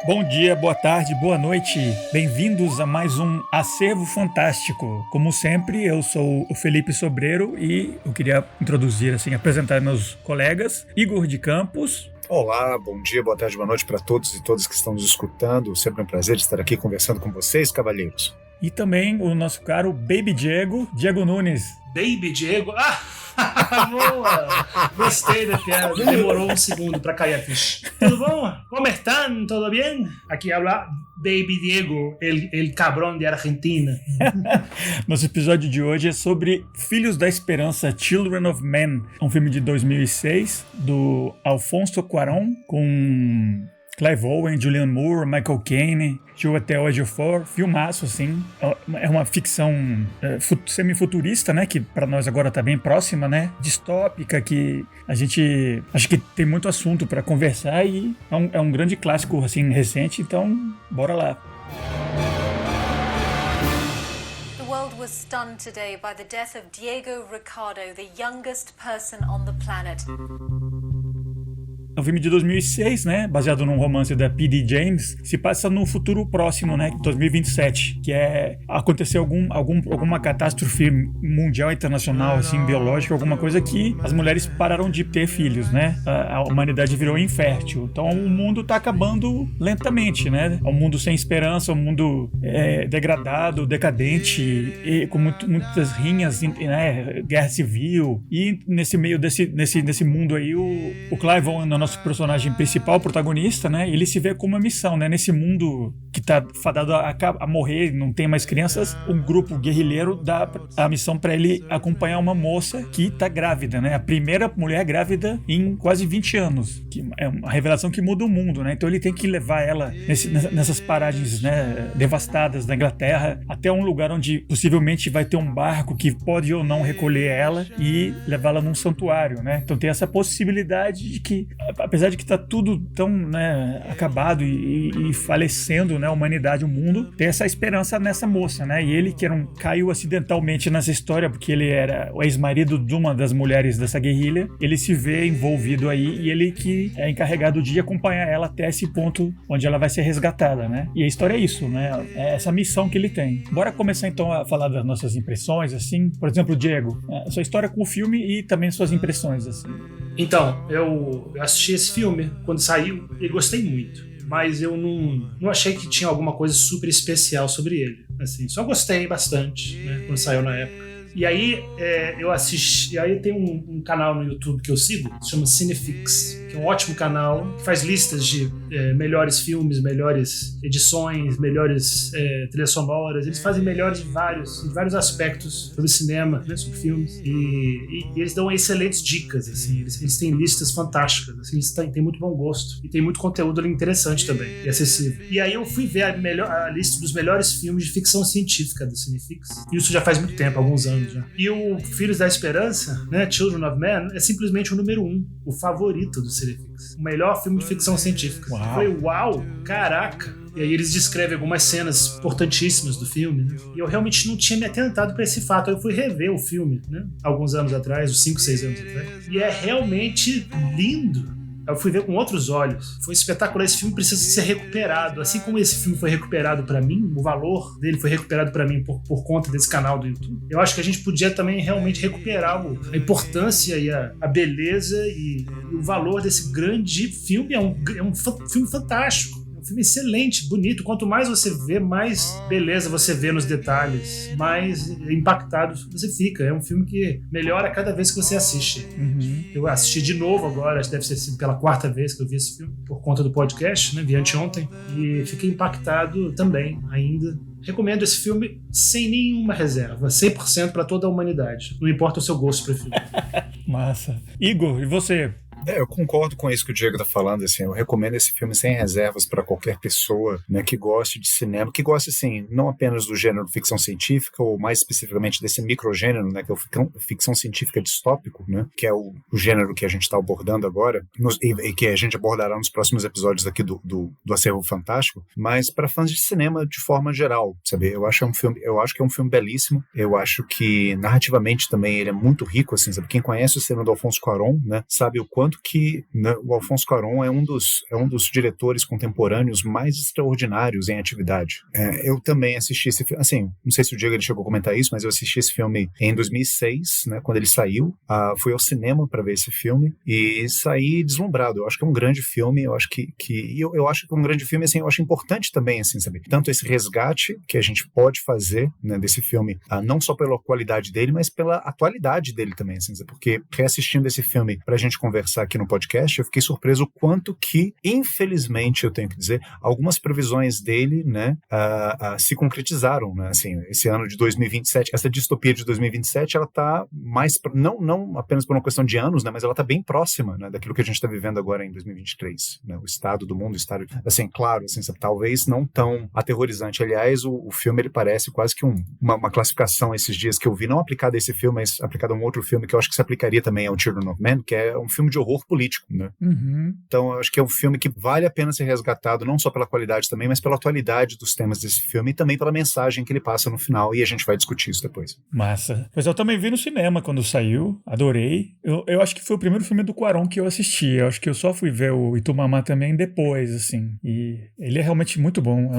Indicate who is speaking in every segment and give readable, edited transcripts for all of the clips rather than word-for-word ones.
Speaker 1: Bom dia, boa tarde, boa noite. Bem-vindos a mais um Acervo Fantástico. Como sempre, eu sou o Felipe Sobreiro e eu queria introduzir, apresentar meus colegas. Igor de Campos.
Speaker 2: Olá, bom dia, boa tarde, boa noite para todos e todas que estão nos escutando. Sempre um prazer estar aqui conversando com vocês, cavalheiros.
Speaker 1: E também o nosso caro Baby Diego Nunes.
Speaker 3: Baby Diego? Boa! Gostei da piada. Demorou um segundo para cair a ficha. Tudo bom? Como estão? Tudo bem? Aqui habla Baby Diego, el cabrón de Argentina.
Speaker 1: Nosso episódio de hoje é sobre Filhos da Esperança, Children of Men, um filme de 2006 do Alfonso Cuarón com Clive Owen, Julianne Moore, Michael Caine, Chiwetel Ejiofor, filmaço, assim. É uma ficção semi-futurista, né? Que pra nós agora tá bem próxima, né? Distópica, que a gente acho que tem muito assunto pra conversar e é um grande clássico, assim, recente. Então, bora lá.
Speaker 4: The world was stunned today by the death of Diego Ricardo, the youngest person on the planet.
Speaker 1: É um filme de 2006, né? Baseado num romance da P.D. James. Se passa no futuro próximo, né? 2027. Que aconteceu alguma catástrofe mundial, internacional, assim, biológica, alguma coisa que as mulheres pararam de ter filhos, né? A humanidade virou infértil. Então o mundo tá acabando lentamente, né? É um mundo sem esperança, um mundo degradado, decadente, e com muitas rinhas, né? Guerra civil. E nesse meio desse mundo aí, o Clive Owen, nosso personagem principal, o protagonista, né? Ele se vê como uma missão, né? Nesse mundo que tá fadado a morrer, não tem mais crianças, um grupo guerrilheiro dá a missão para ele acompanhar uma moça que tá grávida, né? A primeira mulher grávida em quase 20 anos. Que é uma revelação que muda o mundo, né? Então ele tem que levar ela nessas paragens, né? Devastadas da Inglaterra, até um lugar onde possivelmente vai ter um barco que pode ou não recolher ela e levá-la num santuário, né? Então tem essa possibilidade de que, apesar de que tá tudo tão, né, acabado e falecendo, né, a humanidade, o mundo, tem essa esperança nessa moça, né? E ele, que caiu acidentalmente nessa história, porque ele era o ex-marido de uma das mulheres dessa guerrilha, ele se vê envolvido aí e ele que é encarregado de acompanhar ela até esse ponto onde ela vai ser resgatada, né? E a história é isso, né? É essa missão que ele tem. Bora começar então a falar das nossas impressões, assim. Por exemplo, Diego, sua história com o filme e também suas impressões, assim.
Speaker 3: Então, eu assisti esse filme quando saiu e gostei muito, mas eu não achei que tinha alguma coisa super especial sobre ele. Assim, só gostei bastante, né, quando saiu na época. E aí eu assisti. E aí tem um canal no YouTube que eu sigo, que se chama Cinefix, que é um ótimo canal, que faz listas de melhores filmes, melhores edições, melhores trilhas sonoras. Eles fazem melhores em vários aspectos sobre cinema, né, sobre filmes. E eles dão excelentes dicas, assim. Eles têm listas fantásticas, assim, eles têm muito bom gosto. E tem muito conteúdo ali interessante também, e acessível. E aí eu fui ver a lista dos melhores filmes de ficção científica do Cinefix. E isso já faz muito tempo, alguns anos. E o Filhos da Esperança, né, Children of Men, é simplesmente o número 1, o favorito do Cinefix. O melhor filme de ficção científica.
Speaker 1: Uau.
Speaker 3: Foi uau, caraca! E aí eles descrevem algumas cenas importantíssimas do filme, né? E eu realmente não tinha me atentado para esse fato. Eu fui rever o filme, né, alguns anos atrás, uns 5, 6 anos atrás. E é realmente lindo. Eu fui ver com outros olhos. Foi espetacular. Esse filme precisa ser recuperado. Assim como esse filme foi recuperado pra mim, o valor dele foi recuperado pra mim por conta desse canal do YouTube. Eu acho que a gente podia também realmente recuperar a importância e a beleza e o valor desse grande filme. É um filme fantástico. Um filme excelente, bonito. Quanto mais você vê, mais beleza você vê nos detalhes, mais impactado você fica. É um filme que melhora cada vez que você assiste.
Speaker 1: Uhum.
Speaker 3: Eu assisti de novo agora, acho que deve ter sido pela 4ª vez que eu vi esse filme, por conta do podcast, né? Vi anteontem, e fiquei impactado também, ainda. Recomendo esse filme sem nenhuma reserva, 100% para toda a humanidade. Não importa o seu gosto para filme.
Speaker 1: Massa. Igor, e você?
Speaker 2: Eu concordo com isso que o Diego está falando, assim, eu recomendo esse filme sem reservas para qualquer pessoa, né, que goste de cinema, que goste, assim, não apenas do gênero ficção científica, ou mais especificamente desse microgênero, né, que é o ficção científica distópico, né, que é o gênero que a gente está abordando agora, e que a gente abordará nos próximos episódios aqui do Acervo Fantástico, mas para fãs de cinema de forma geral, sabe? Eu acho que é um filme belíssimo, eu acho que narrativamente também ele é muito rico, assim, sabe? Quem conhece o cinema do Alfonso Cuarón, né, sabe o quanto quanto que, né, o Alfonso Cuarón é um dos diretores contemporâneos mais extraordinários em atividade. Eu também assisti esse filme, assim, não sei se o Diego ele chegou a comentar isso, mas eu assisti esse filme em 2006, né, quando ele saiu. Fui ao cinema para ver esse filme e saí deslumbrado. Eu acho que é um grande filme, eu acho eu acho que é um grande filme, assim, eu acho importante também, assim, sabe? Tanto esse resgate que a gente pode fazer, né, desse filme, não só pela qualidade dele, mas pela atualidade dele também, assim, sabe? Porque reassistindo esse filme pra gente conversar aqui no podcast, eu fiquei surpreso o quanto que, infelizmente, eu tenho que dizer, algumas previsões dele, né, se concretizaram, né? Assim, esse ano de 2027, essa distopia de 2027, ela tá mais, não apenas por uma questão de anos, né, mas ela tá bem próxima, né, daquilo que a gente tá vivendo agora em 2023, né? O estado do mundo, o estado, assim, claro, assim, sabe? Talvez não tão aterrorizante. Aliás, o filme, ele parece quase que uma classificação esses dias que eu vi, não aplicada a esse filme, mas aplicada a um outro filme que eu acho que se aplicaria também ao Children of Men, que é um filme de horror político, né?
Speaker 1: Uhum.
Speaker 2: Então, eu acho que é um filme que vale a pena ser resgatado, não só pela qualidade também, mas pela atualidade dos temas desse filme e também pela mensagem que ele passa no final, e a gente vai discutir isso depois.
Speaker 1: Massa. Pois eu também vi no cinema quando saiu, adorei. Eu acho que foi o primeiro filme do Cuarón que eu assisti. Eu acho que eu só fui ver o Itumamá também depois, assim. E ele é realmente muito bom.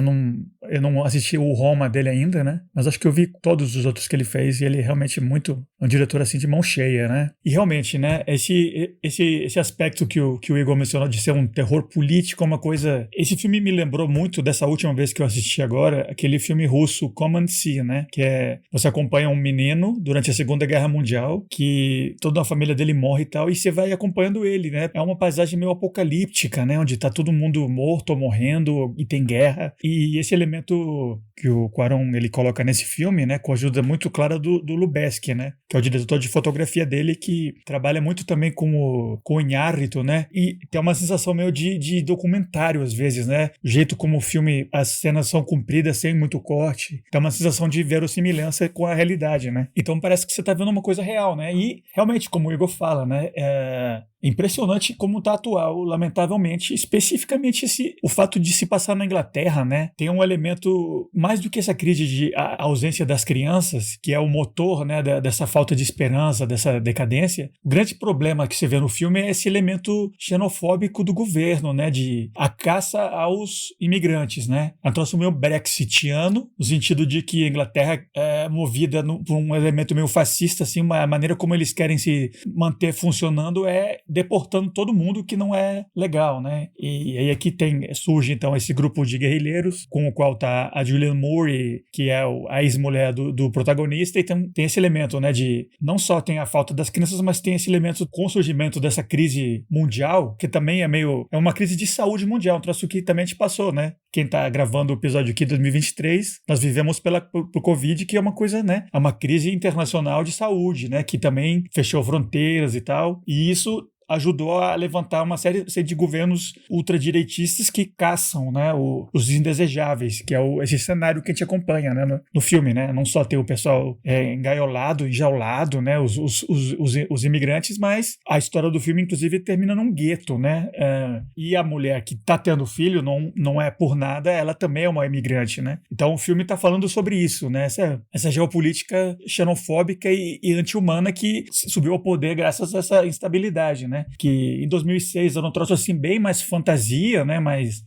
Speaker 1: Eu não assisti o Roma dele ainda, né? Mas acho que eu vi todos os outros que ele fez e ele é realmente muito um diretor, assim, de mão cheia, né? E realmente, né, esse aspecto que o Igor mencionou de ser um terror político é uma coisa... Esse filme me lembrou muito dessa última vez que eu assisti agora, aquele filme russo Come and See, né? Que é... Você acompanha um menino durante a Segunda Guerra Mundial, que toda a família dele morre e tal, e você vai acompanhando ele, né? É uma paisagem meio apocalíptica, né? Onde tá todo mundo morto ou morrendo e tem guerra. E esse elemento que o Cuarón ele coloca nesse filme, né? Com a ajuda muito clara do Lubezki, né? Que é o diretor de fotografia dele, que trabalha muito também com o Iñárritu, né? E tem uma sensação meio de documentário às vezes, né? O jeito como o filme, as cenas são compridas sem muito corte. Tem uma sensação de verossimilhança com a realidade, né? Então parece que você tá vendo uma coisa real, né? E realmente, como o Igor fala, né? É impressionante como tá atual, lamentavelmente, especificamente o fato de se passar na Inglaterra, né? Tem um elemento, mais do que essa crise de ausência das crianças, que é o motor, né, dessa falta de esperança, dessa decadência. O grande problema que você vê no filme é esse elemento xenofóbico do governo, né? De a caça aos imigrantes, né? É um troço meio brexitiano, no sentido de que a Inglaterra é movida por um elemento meio fascista, assim, uma maneira como eles querem se manter funcionando é deportando todo mundo que não é legal, né? E aí aqui surge então esse grupo de guerrilheiros com o qual tá a Julianne Moore, que é a ex-mulher do protagonista, e tem esse elemento, né, de não só tem a falta das crianças, mas tem esse elemento com o surgimento dessa crise mundial, que também é uma crise de saúde mundial, um troço que também a gente passou, né? Quem tá gravando o episódio aqui em 2023, nós vivemos pro Covid, que é uma coisa, né? É uma crise internacional de saúde, né? Que também fechou fronteiras e tal, e isso ajudou a levantar uma série de governos ultradireitistas que caçam, né, os indesejáveis, que é esse cenário que a gente acompanha, né, no filme, né? Não só tem o pessoal engaiolado, enjaulado, né, os imigrantes, mas a história do filme, inclusive, termina num gueto, né? E a mulher que tá tendo filho não é por nada, ela também é uma imigrante, né? Então o filme tá falando sobre isso, né? Essa geopolítica xenofóbica e anti-humana que subiu ao poder graças a essa instabilidade, né? Que em 2006 era um troço assim bem mais fantasia, né?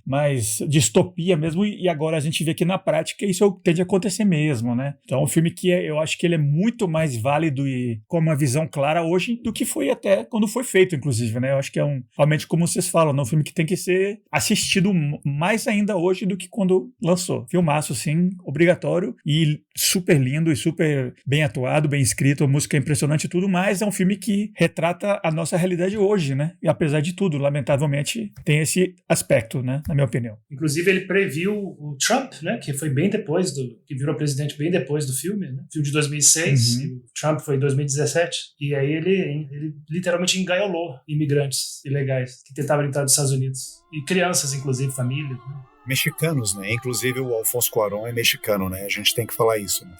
Speaker 1: mais distopia mesmo, e agora a gente vê que na prática isso tende a acontecer mesmo, né? Então é um filme que eu acho que ele é muito mais válido e com uma visão clara hoje do que foi até quando foi feito, inclusive, né? Eu acho que é realmente, como vocês falam, é um filme que tem que ser assistido mais ainda hoje do que quando lançou. Filmaço, sim, obrigatório e super lindo e super bem atuado, bem escrito, a música é impressionante e tudo, mas é um filme que retrata a nossa realidade hoje, né? E apesar de tudo, lamentavelmente, tem esse aspecto, né? Na minha opinião.
Speaker 3: Inclusive, ele previu o Trump, né? Que foi bem depois que virou presidente bem depois do filme, né? Filme de 2006, e o Trump foi em 2017. E aí ele literalmente engaiolou imigrantes ilegais que tentavam entrar nos Estados Unidos. E crianças, inclusive, famílias, né?
Speaker 2: Mexicanos, né? Inclusive o Alfonso Cuarón é mexicano, né? A gente tem que falar isso. Né?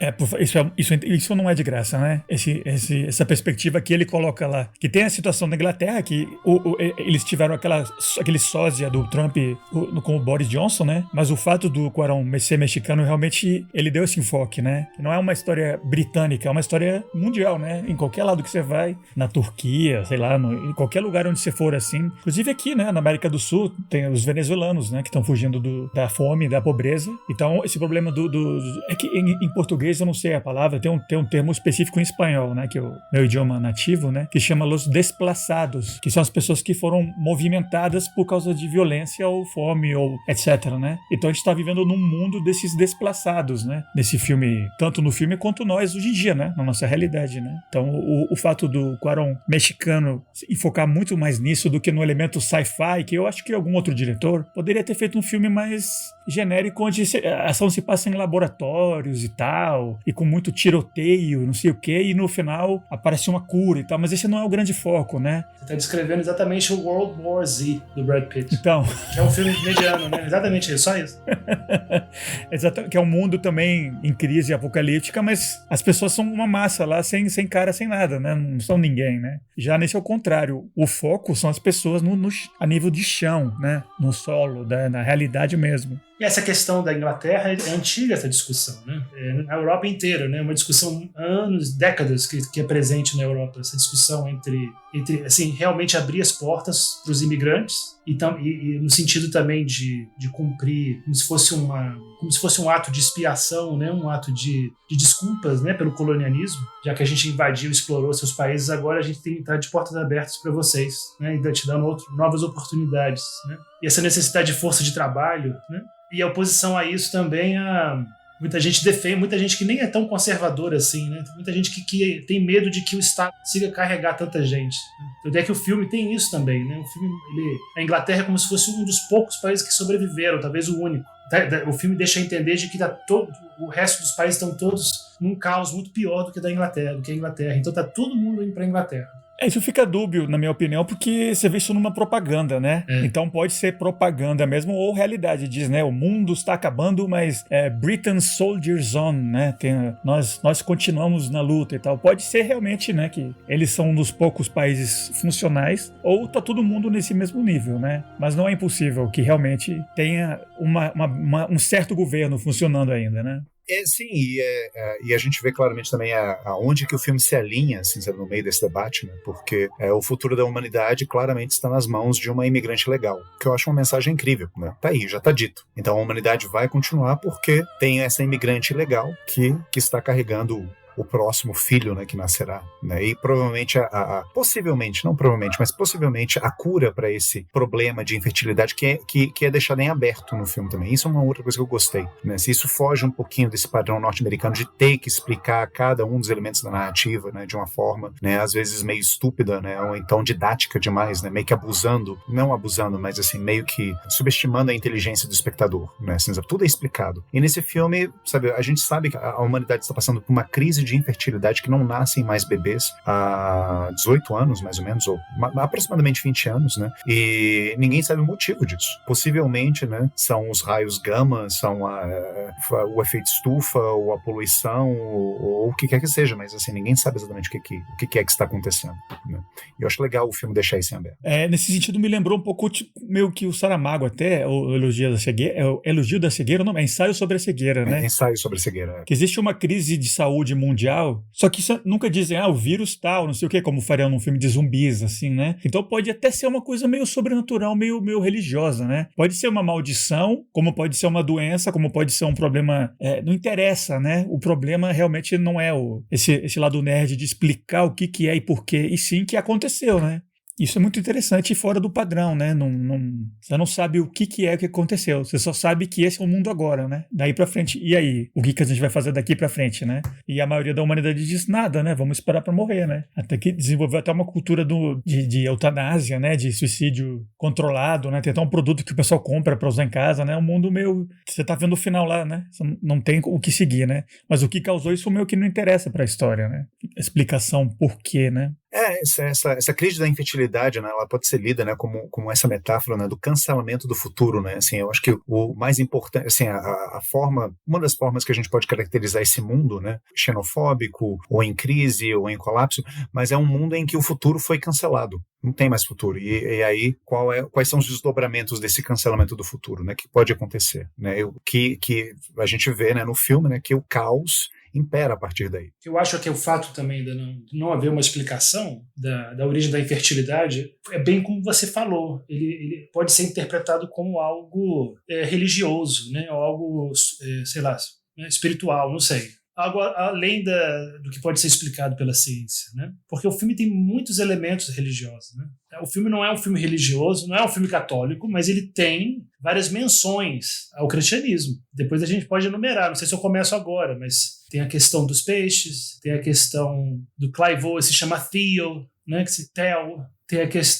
Speaker 1: Isso não é de graça, né? Essa perspectiva que ele coloca lá. Que tem a situação da Inglaterra, que eles tiveram aquele sósia do Trump com o Boris Johnson, né? Mas o fato do Cuarón ser mexicano, realmente, ele deu esse enfoque, né? Que não é uma história britânica, é uma história mundial, né? Em qualquer lado que você vai, na Turquia, sei lá, em qualquer lugar onde você for assim. Inclusive aqui, né? Na América do Sul, tem os venezuelanos, né? Que estão fugindo da fome, da pobreza. Então, esse problema é que em português, eu não sei a palavra, tem um termo específico em espanhol, né? Que é o meu idioma nativo, né? Que chama los desplaçados, que são as pessoas que foram movimentadas por causa de violência ou fome ou etc, né? Então, a gente está vivendo num mundo desses desplaçados, né? Nesse filme, tanto no filme quanto nós hoje em dia, né? Na nossa realidade, né? Então, o fato do Cuarón mexicano enfocar muito mais nisso do que no elemento sci-fi, que eu acho que algum outro diretor poderia ter feito um filme mais genérico, onde a ação se passa em laboratórios e tal, e com muito tiroteio, não sei o que, e no final aparece uma cura e tal, mas esse não é o grande foco, né?
Speaker 3: Você tá descrevendo exatamente o World War Z do Brad Pitt.
Speaker 1: Então...
Speaker 3: Que é um filme mediano, né? Exatamente isso, só isso.
Speaker 1: Exatamente, que é um mundo também em crise apocalíptica, mas as pessoas são uma massa lá, sem cara, sem nada, né? Não são ninguém, né? Já nesse é o contrário, o foco são as pessoas a nível de chão, né? No solo, na realidade mesmo.
Speaker 3: E essa questão da Inglaterra é antiga, essa discussão, né? Na Europa inteira, né? Uma discussão há anos, décadas que é presente na Europa, essa discussão entre assim, realmente abrir as portas para os imigrantes e no sentido também de cumprir como se fosse um ato de expiação, né? Um ato de desculpas, né? Pelo colonialismo, já que a gente invadiu, explorou seus países, agora a gente tem que estar de portas abertas para vocês, né? E te dando novas oportunidades, né? E essa necessidade de força de trabalho, né? E a oposição a isso também, muita gente defende, muita gente que nem é tão conservadora assim, né? Muita gente que tem medo de que o Estado consiga carregar tanta gente. Então é que o filme tem isso também, né? O filme, a Inglaterra é como se fosse um dos poucos países que sobreviveram, talvez o único. O filme deixa entender de que o resto dos países estão todos num caos muito pior do que a Inglaterra. Então tá todo mundo indo para a Inglaterra.
Speaker 1: Isso fica dúbio, na minha opinião, porque você vê isso numa propaganda, né? Então pode ser propaganda mesmo ou realidade. Diz, né? O mundo está acabando, mas Britain Soldiers On, né? Nós continuamos na luta e tal. Pode ser realmente, né? Que eles são um dos poucos países funcionais ou tá todo mundo nesse mesmo nível, né? Mas não é impossível que realmente tenha um certo governo funcionando ainda, né?
Speaker 2: Sim, e a gente vê claramente também aonde que o filme se alinha, assim, sabe, no meio desse debate, né? Porque o futuro da humanidade claramente está nas mãos de uma imigrante legal, que eu acho uma mensagem incrível, né? Tá aí, já tá dito. Então a humanidade vai continuar porque tem essa imigrante legal que está carregando o próximo filho, né, que nascerá, né? E provavelmente possivelmente, não provavelmente, mas possivelmente a cura para esse problema de infertilidade que é deixado em aberto no filme também. Isso é uma outra coisa que eu gostei, né? Se isso foge um pouquinho desse padrão norte-americano de ter que explicar cada um dos elementos da narrativa, né, de uma forma, né, às vezes meio estúpida, né, ou então didática demais, né, meio que não abusando, mas assim, meio que subestimando a inteligência do espectador, né? Assim, tudo é explicado. E nesse filme, sabe, a gente sabe que a humanidade está passando por uma crise de infertilidade, que não nascem mais bebês há 18 anos, mais ou menos, ou aproximadamente 20 anos, né? E ninguém sabe o motivo disso. Possivelmente, né, são os raios gama, são o efeito estufa, ou a poluição, ou o que quer que seja, mas assim, ninguém sabe exatamente o que é que está acontecendo, né? E eu acho legal o filme deixar isso em aberto.
Speaker 1: Nesse sentido, me lembrou um pouco meio que o Saramago até, o Elogio da Cegueira, Elogio da Cegueira, não, é Ensaio sobre a Cegueira, né?
Speaker 2: Ensaio sobre a Cegueira.
Speaker 1: Que existe uma crise de saúde mundial, só que nunca dizem, o vírus tal, não sei o que, como fariam num filme de zumbis, assim, né? Então pode até ser uma coisa meio sobrenatural, meio religiosa, né? Pode ser uma maldição, como pode ser uma doença, como pode ser um problema, não interessa, né? O problema realmente não é esse lado nerd de explicar o que é e por quê, e sim que aconteceu, né? Isso é muito interessante e fora do padrão, né? Você não sabe o que é que aconteceu. Você só sabe que esse é o mundo agora, né? Daí pra frente. E aí? O que a gente vai fazer daqui pra frente, né? E a maioria da humanidade diz nada, né? Vamos esperar pra morrer, né? Até que desenvolveu até uma cultura de eutanásia, né? De suicídio controlado, né? Tem até um produto que o pessoal compra pra usar em casa, né? Um mundo meio... Você tá vendo o final lá, né? Você não tem o que seguir, né? Mas o que causou isso meio que não interessa pra história, né? A explicação por quê, né?
Speaker 2: Essa crise da infertilidade, né, ela pode ser lida, né, como essa metáfora, né, do cancelamento do futuro, né, assim, eu acho que o mais importante, assim, uma das formas que a gente pode caracterizar esse mundo, né, xenofóbico, ou em crise, ou em colapso, mas é um mundo em que o futuro foi cancelado, não tem mais futuro, e aí quais são os desdobramentos desse cancelamento do futuro, né, que pode acontecer, né, que a gente vê, né, no filme, né, que o caos impera a partir daí.
Speaker 3: Eu acho que o fato também de não haver uma explicação da origem da infertilidade é bem como você falou. Ele pode ser interpretado como algo religioso, né? Ou algo, sei lá, espiritual, não sei. Algo além do que pode ser explicado pela ciência, né? Porque o filme tem muitos elementos religiosos, né? O filme não é um filme religioso, não é um filme católico, mas ele tem várias menções ao cristianismo. Depois a gente pode enumerar, não sei se eu começo agora, mas tem a questão dos peixes, tem a questão do Clive Owen, se chama Theo, né? Que se Theo.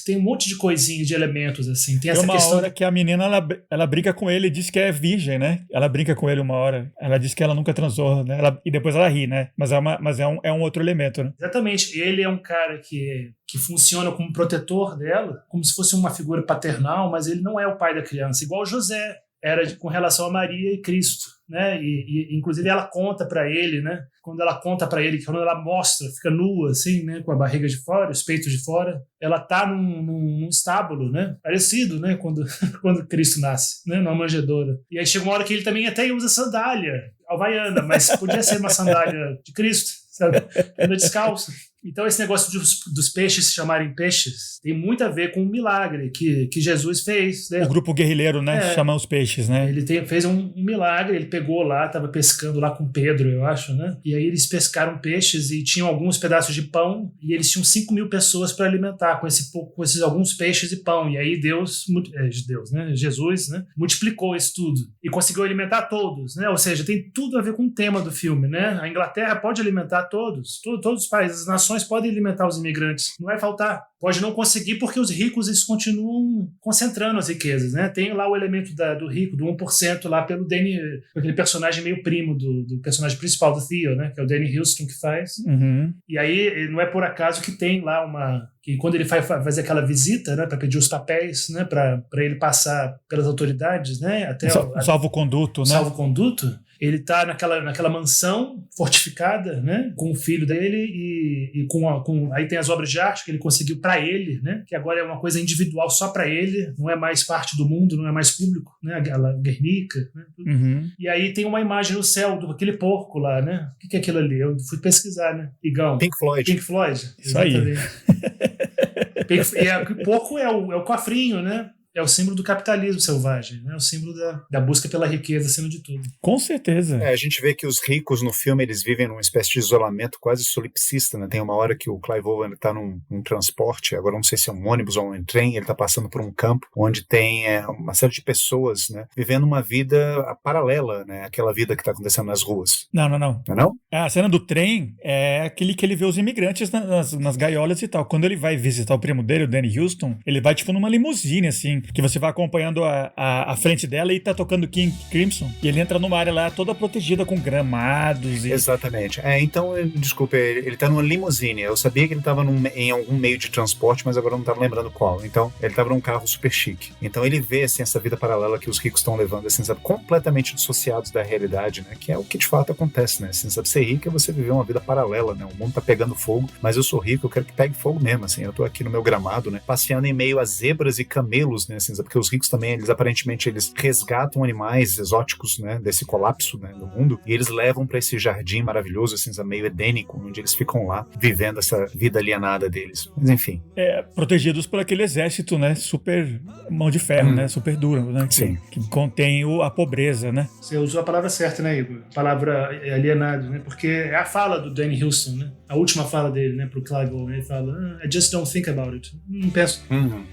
Speaker 3: Tem um monte de coisinhas, de elementos, assim. Tem essa questão
Speaker 1: hora que a menina, ela brinca com ele e diz que é virgem, né? Ela brinca com ele uma hora. Ela diz que ela nunca transou, né? E depois ela ri, né? Mas é um outro elemento, né?
Speaker 3: Exatamente. Ele é um cara que funciona como protetor dela, como se fosse uma figura paternal, mas ele não é o pai da criança. Igual José era com relação a Maria e Cristo, né? E inclusive ela conta para ele, né? Quando ela conta para ele, quando ela mostra, fica nua assim, né? Com a barriga de fora, os peitos de fora, ela tá num estábulo, né? Parecido, né? Quando Cristo nasce, né? Numa manjedoura. E aí chega uma hora que ele também até usa sandália havaiana, mas podia ser uma sandália de Cristo, sabe? Anda descalço. Então esse negócio dos peixes se chamarem peixes tem muito a ver com um milagre que Jesus fez, né?
Speaker 1: O grupo guerrilheiro, né? Chama os peixes, né?
Speaker 3: Ele fez um milagre, ele pegou lá, estava pescando lá com Pedro, eu acho, né? E aí eles pescaram peixes e tinham alguns pedaços de pão e eles tinham 5.000 pessoas para alimentar com esses alguns peixes e pão. E aí Jesus, né? Multiplicou isso tudo e conseguiu alimentar todos, né? Ou seja, tem tudo a ver com o tema do filme, né? A Inglaterra pode alimentar todos os países, as nações podem alimentar os imigrantes, não vai faltar. Pode não conseguir porque os ricos eles continuam concentrando as riquezas, né? Tem lá o elemento do rico, do 1% lá pelo Danny, aquele personagem meio primo do personagem principal do Theo, né? Que é o Danny Houston que faz.
Speaker 1: Uhum.
Speaker 3: E aí não é por acaso que tem lá que quando ele faz aquela visita, né, para pedir os papéis, né, para ele passar pelas autoridades, né, até
Speaker 1: salvo-conduto, né?
Speaker 3: Salvo-conduto. Ele está naquela mansão fortificada, né, com o filho dele e aí tem as obras de arte que ele conseguiu para ele, né, que agora é uma coisa individual só para ele, não é mais parte do mundo, não é mais público, né, a Guernica, né,
Speaker 1: uhum.
Speaker 3: E aí tem uma imagem no céu daquele porco lá, né, o que é aquilo ali? Eu fui pesquisar, né, Igão.
Speaker 2: Pink Floyd.
Speaker 1: Isso aí.
Speaker 3: E o porco é o cofrinho, né? É o símbolo do capitalismo selvagem, né? É o símbolo da busca pela riqueza acima de tudo.
Speaker 1: Com certeza.
Speaker 2: A gente vê que os ricos no filme, eles vivem numa espécie de isolamento quase solipsista, né? Tem uma hora que o Clive Owen está num transporte, agora não sei se é um ônibus ou um trem, ele está passando por um campo onde tem uma série de pessoas, né? Vivendo uma vida paralela, né? Aquela vida que está acontecendo nas ruas.
Speaker 1: Não.
Speaker 2: Não é não?
Speaker 1: A cena do trem é aquele que ele vê os imigrantes nas gaiolas e tal. Quando ele vai visitar o primo dele, o Danny Houston, ele vai tipo numa limusine, assim, que você vai acompanhando a frente dela e tá tocando King Crimson. E ele entra numa área lá toda protegida com gramados.
Speaker 2: Exatamente. Então, desculpa, ele tá numa limusine. Eu sabia que ele tava em algum meio de transporte, mas agora eu não tava lembrando qual. Então, ele tava num carro super chique. Então, ele vê, assim, essa vida paralela que os ricos estão levando, assim, sabe, completamente dissociados da realidade, né? Que é o que de fato acontece, né? Assim, sabe, ser rico é você viver uma vida paralela, né? O mundo tá pegando fogo, mas eu sou rico, eu quero que pegue fogo mesmo, assim. Eu tô aqui no meu gramado, né? Passeando em meio a zebras e camelos, né? Assim, porque os ricos também, eles aparentemente resgatam animais exóticos, né, desse colapso, né, do mundo, e eles levam para esse jardim maravilhoso, assim, meio edênico, onde eles ficam lá, vivendo essa vida alienada deles. Mas enfim.
Speaker 1: Protegidos por aquele exército, né, super mão de ferro, né, super duro, né, que contém a pobreza, né.
Speaker 3: Você usou a palavra certa, né, Igor? A palavra alienado, né, porque é a fala do Danny Houston, né, a última fala dele, né, pro Clive Owen, ele fala, I just don't think about it. Não penso.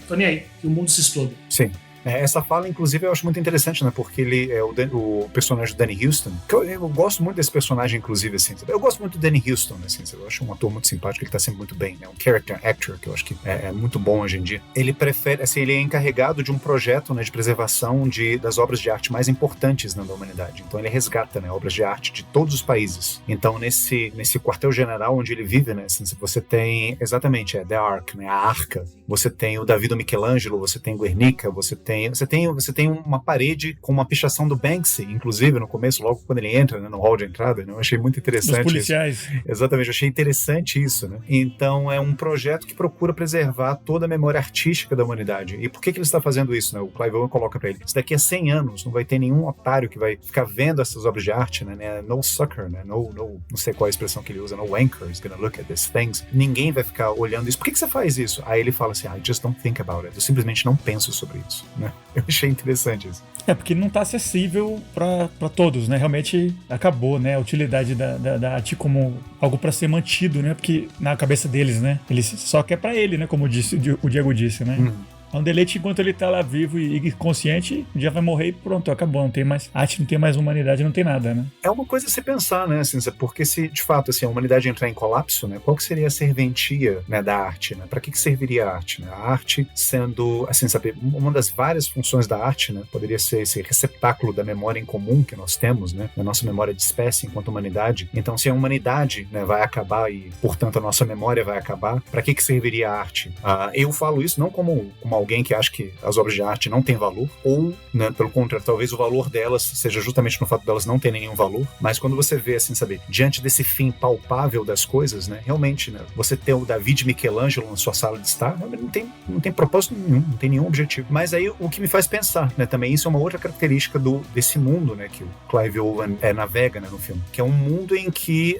Speaker 3: Tô nem aí, que o mundo se exploda.
Speaker 2: Sim. Essa fala, inclusive, eu acho muito interessante, né? Porque ele é o personagem do Danny Huston. Que eu gosto muito desse personagem, inclusive, assim. Eu gosto muito do Danny Huston, assim. Eu acho um ator muito simpático, ele tá sempre muito bem, né? Um character actor, que eu acho que é muito bom hoje em dia. Ele prefere, assim, ele é encarregado de um projeto, né, de preservação das obras de arte mais importantes, né, da humanidade. Então ele resgata, né, obras de arte de todos os países. Então nesse quartel-general onde ele vive, né, assim, você tem exatamente The Ark, né, a Arca. Você tem o Davi do Michelangelo, você tem Guernica, você tem uma parede com uma pichação do Banksy, inclusive no começo, logo quando ele entra, né, no hall de entrada, né, eu achei muito interessante.
Speaker 1: Dos policiais.
Speaker 2: Isso. Exatamente, eu achei interessante isso, né? Então é um projeto que procura preservar toda a memória artística da humanidade. E por que ele está fazendo isso, né? O Clive Owen coloca pra ele, isso daqui a 100 anos não vai ter nenhum otário que vai ficar vendo essas obras de arte, né? No sucker, né? Não sei qual é a expressão que ele usa, no wanker is gonna look at these things. Ninguém vai ficar olhando isso. Por que você faz isso? Aí ele fala assim, I just don't think about it. Eu simplesmente não penso sobre isso, né? Eu achei interessante isso.
Speaker 1: Porque não tá acessível pra todos, né? Realmente acabou, né? A utilidade da arte como algo pra ser mantido, né? Porque na cabeça deles, né? Eles só quer pra ele, né? Como o Diego disse, né? É um deleite enquanto ele tá lá vivo e consciente, já vai morrer e pronto, acabou. Não tem mais arte, não tem mais humanidade, não tem nada, né?
Speaker 2: É uma coisa a se pensar, né? Assim, porque se, de fato, assim, a humanidade entrar em colapso, né? Qual que seria a serventia, né, da arte, né? Para que serviria a arte, né? A arte sendo, assim, sabe, uma das várias funções da arte, né? Poderia ser esse receptáculo da memória em comum que nós temos, né? Na nossa memória de espécie enquanto humanidade. Então, se a humanidade, né, vai acabar e, portanto, a nossa memória vai acabar, para que serviria a arte? Eu falo isso não como alguém que acha que as obras de arte não têm valor, ou, né, pelo contrário, talvez o valor delas seja justamente no fato delas não terem nenhum valor, mas quando você vê, assim, sabe, diante desse fim palpável das coisas, né, realmente, né, você ter o Davi de Michelangelo na sua sala de estar, não tem propósito nenhum, não tem nenhum objetivo. Mas aí o que me faz pensar, né, também isso é uma outra característica desse mundo, né, que o Clive Owen navega, né, no filme, que é um mundo em que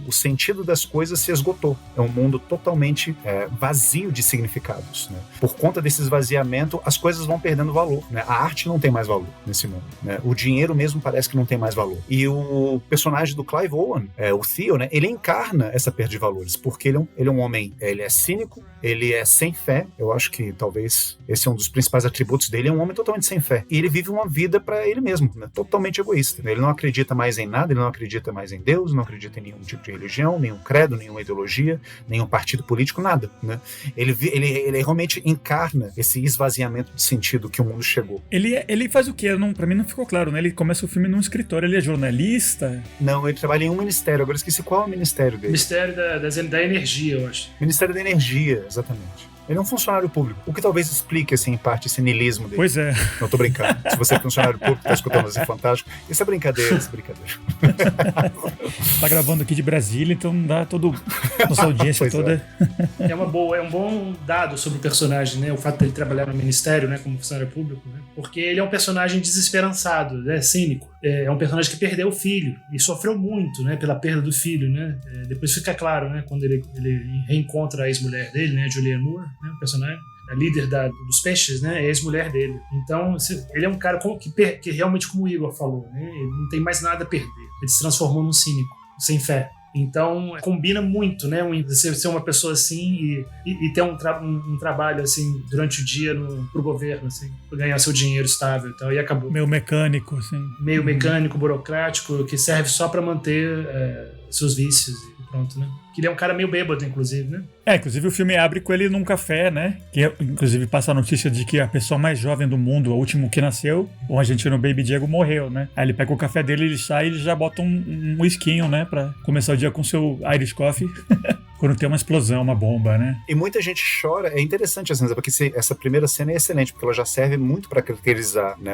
Speaker 2: o sentido das coisas se esgotou. É um mundo totalmente vazio de significados, né. Por conta desses vaziamentos, as coisas vão perdendo valor, né? A arte não tem mais valor nesse mundo, né? O dinheiro mesmo parece que não tem mais valor. E o personagem do Clive Owen, o Theo, né? Ele encarna essa perda de valores, porque ele é um homem, ele é cínico, ele é sem fé. Eu acho que talvez esse é um dos principais atributos dele, é um homem totalmente sem fé. E ele vive uma vida para ele mesmo, né? Totalmente egoísta. Ele não acredita mais em nada, ele não acredita mais em Deus, não acredita em nenhum tipo de religião, nenhum credo, nenhuma ideologia, nenhum partido político, nada, né? Ele realmente encarna esse esvaziamento de sentido que o mundo chegou.
Speaker 1: Ele faz o quê? Pra mim não ficou claro, né? Ele começa o filme num escritório, ele é jornalista?
Speaker 2: Não, ele trabalha em um ministério, agora esqueci qual é o ministério dele.
Speaker 3: Ministério da Energia, eu acho.
Speaker 2: Ministério da Energia, exatamente. Ele é um funcionário público, o que talvez explique, assim, em parte, esse niilismo dele.
Speaker 1: Pois é.
Speaker 2: Não tô brincando. Se você é funcionário público, tá escutando assim, fantástico. Isso é brincadeira.
Speaker 1: Tá gravando aqui de Brasília, então dá todo nossa audiência toda.
Speaker 3: É um bom dado sobre o personagem, né? O fato dele trabalhar no ministério, né, como funcionário público, né? Porque ele é um personagem desesperançado, né, cínico. É um personagem que perdeu o filho e sofreu muito, né, pela perda do filho, né? Depois fica claro, né, quando ele reencontra a ex-mulher dele, né, Julianne Moore, né, o personagem, a líder dos peixes, né, é a ex-mulher dele. Então, ele é um cara que realmente, como o Igor falou, né, ele não tem mais nada a perder. Ele se transformou num cínico, sem fé. Então, combina muito, né? Você ser uma pessoa assim e ter um trabalho, assim, durante o dia pro governo, assim, pra ganhar seu dinheiro estável e tal, e acabou.
Speaker 1: Meio mecânico, assim.
Speaker 3: Meio mecânico, burocrático, que serve só pra manter seus vícios e pronto, né? Que ele é um cara meio bêbado, inclusive, né?
Speaker 1: Inclusive o filme abre com ele num café, né? Que inclusive passa a notícia de que a pessoa mais jovem do mundo, o último que nasceu, o argentino Baby Diego, morreu, né? Aí ele pega o café dele, ele sai e ele já bota um whiskinho, né? Pra começar o dia com seu Irish Coffee. Quando tem uma explosão, uma bomba, né?
Speaker 2: E muita gente chora. É interessante essa cena, porque essa primeira cena é excelente, porque ela já serve muito para caracterizar, né,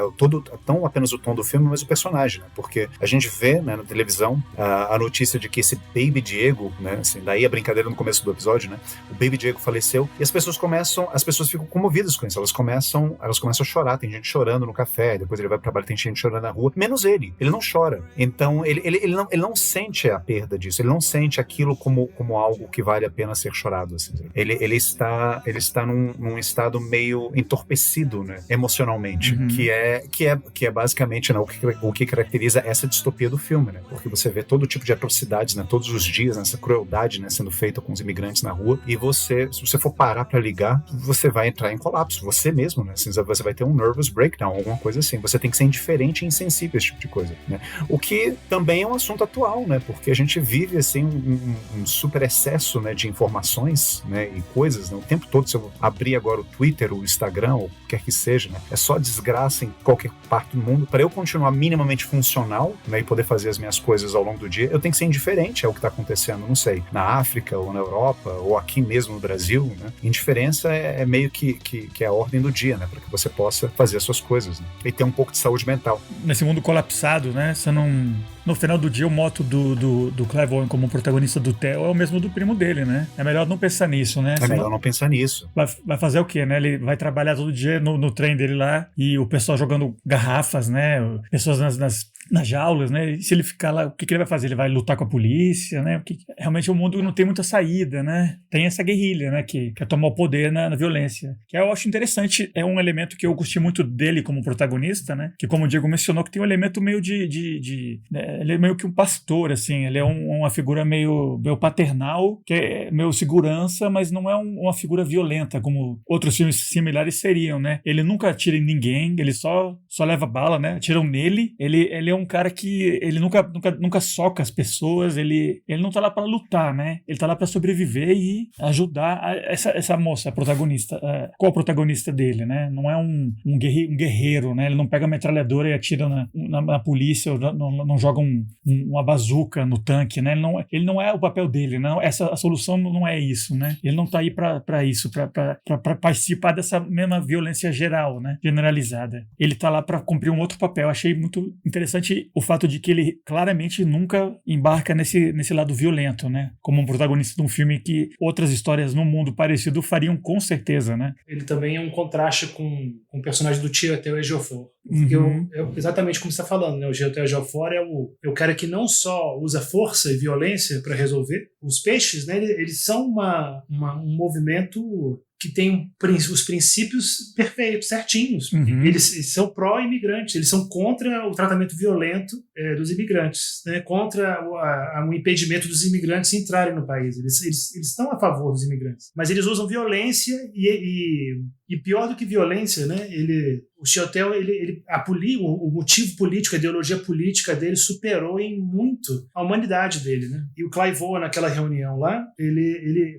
Speaker 2: não apenas o tom do filme, mas o personagem, né? Porque a gente vê, né, na televisão a notícia de que esse Baby Diego, né, assim, daí a brincadeira no começo do episódio, né, o Baby Diego faleceu e as pessoas ficam comovidas com isso, elas começam a chorar, tem gente chorando no café, depois ele vai pro trabalho, tem gente chorando na rua, menos ele não chora. Então ele não sente a perda disso, ele não sente aquilo como algo que vale a pena ser chorado, assim. Ele está num estado meio entorpecido, né, emocionalmente, que é basicamente, né, o que caracteriza essa distopia do filme, né, porque você vê todo tipo de atrocidades, né, todos os dias, né, essa crueldade, né, sendo feita com os imigrantes na rua, e se você for parar pra ligar, você vai entrar em colapso, você mesmo, né, assim, você vai ter um nervous breakdown, alguma coisa assim, você tem que ser indiferente e insensível a esse tipo de coisa, né, o que também é um assunto atual, né, porque a gente vive, assim, um super excesso, né, de informações, né, e coisas, né, o tempo todo. Se eu abrir agora o Twitter, o Instagram, ou o que quer que seja, né, é só desgraça em qualquer parte do mundo. Para eu continuar minimamente funcional, né, e poder fazer as minhas coisas ao longo do dia, eu tenho que ser indiferente ao que está acontecendo, não sei, na África, ou na Europa, ou aqui mesmo no Brasil, né. Indiferença é meio que é a ordem do dia, né, para que você possa fazer as suas coisas, né, e ter um pouco de saúde mental.
Speaker 1: Nesse mundo colapsado, né, você não... No final do dia, o moto do Clive Owen como protagonista do Theo é o mesmo do primo dele, né? É melhor não pensar nisso, né?
Speaker 2: É melhor não pensar nisso.
Speaker 1: Vai fazer o quê, né? Ele vai trabalhar todo dia no trem dele lá e o pessoal jogando garrafas, né? Pessoas nas jaulas, né? E se ele ficar lá, o que ele vai fazer? Ele vai lutar com a polícia, né? Porque realmente o mundo não tem muita saída, né? Tem essa guerrilha, né? Que quer tomar o poder na violência. Que eu acho interessante, é um elemento que eu gostei muito dele como protagonista, né? Que como o Diego mencionou, que tem um elemento meio né? Ele é meio que um pastor, assim, ele é uma figura meio paternal, que é meio segurança, mas não é uma figura violenta, como outros filmes similares seriam, né? Ele nunca atira em ninguém, ele só leva bala, né? Atiram nele, ele é um cara que ele nunca soca as pessoas, ele não tá lá pra lutar, né? Ele tá lá pra sobreviver e ajudar essa moça, a protagonista, qual a protagonista dele, né? Não é um guerreiro, né? Ele não pega a metralhadora e atira na polícia, ou não joga uma bazuca no tanque, né? Ele não é o papel dele, não. A solução não é isso, né? Ele não tá aí pra isso, pra participar dessa mesma violência geral, né? Generalizada. Ele tá lá pra cumprir um outro papel. Achei muito interessante o fato de que ele claramente nunca embarca nesse lado violento, né? Como um protagonista de um filme que outras histórias no mundo parecido fariam com certeza, né?
Speaker 3: Ele também é um contraste com o personagem do Chiwetel Ejiofor. Porque exatamente como você está falando, né? O Chiwetel Ejiofor é o cara que não só usa força e violência para resolver. Os peixes, né? Eles são um movimento que tem os princípios perfeitos, certinhos. Eles são pró-imigrantes, eles são contra o tratamento violento dos imigrantes, né? Contra o impedimento dos imigrantes entrarem no país. Eles estão a favor dos imigrantes, mas eles usam violência e pior do que violência, né? O Chiwetel, o motivo político, a ideologia política dele superou em muito a humanidade dele, né? E o Clive Owen, naquela reunião lá,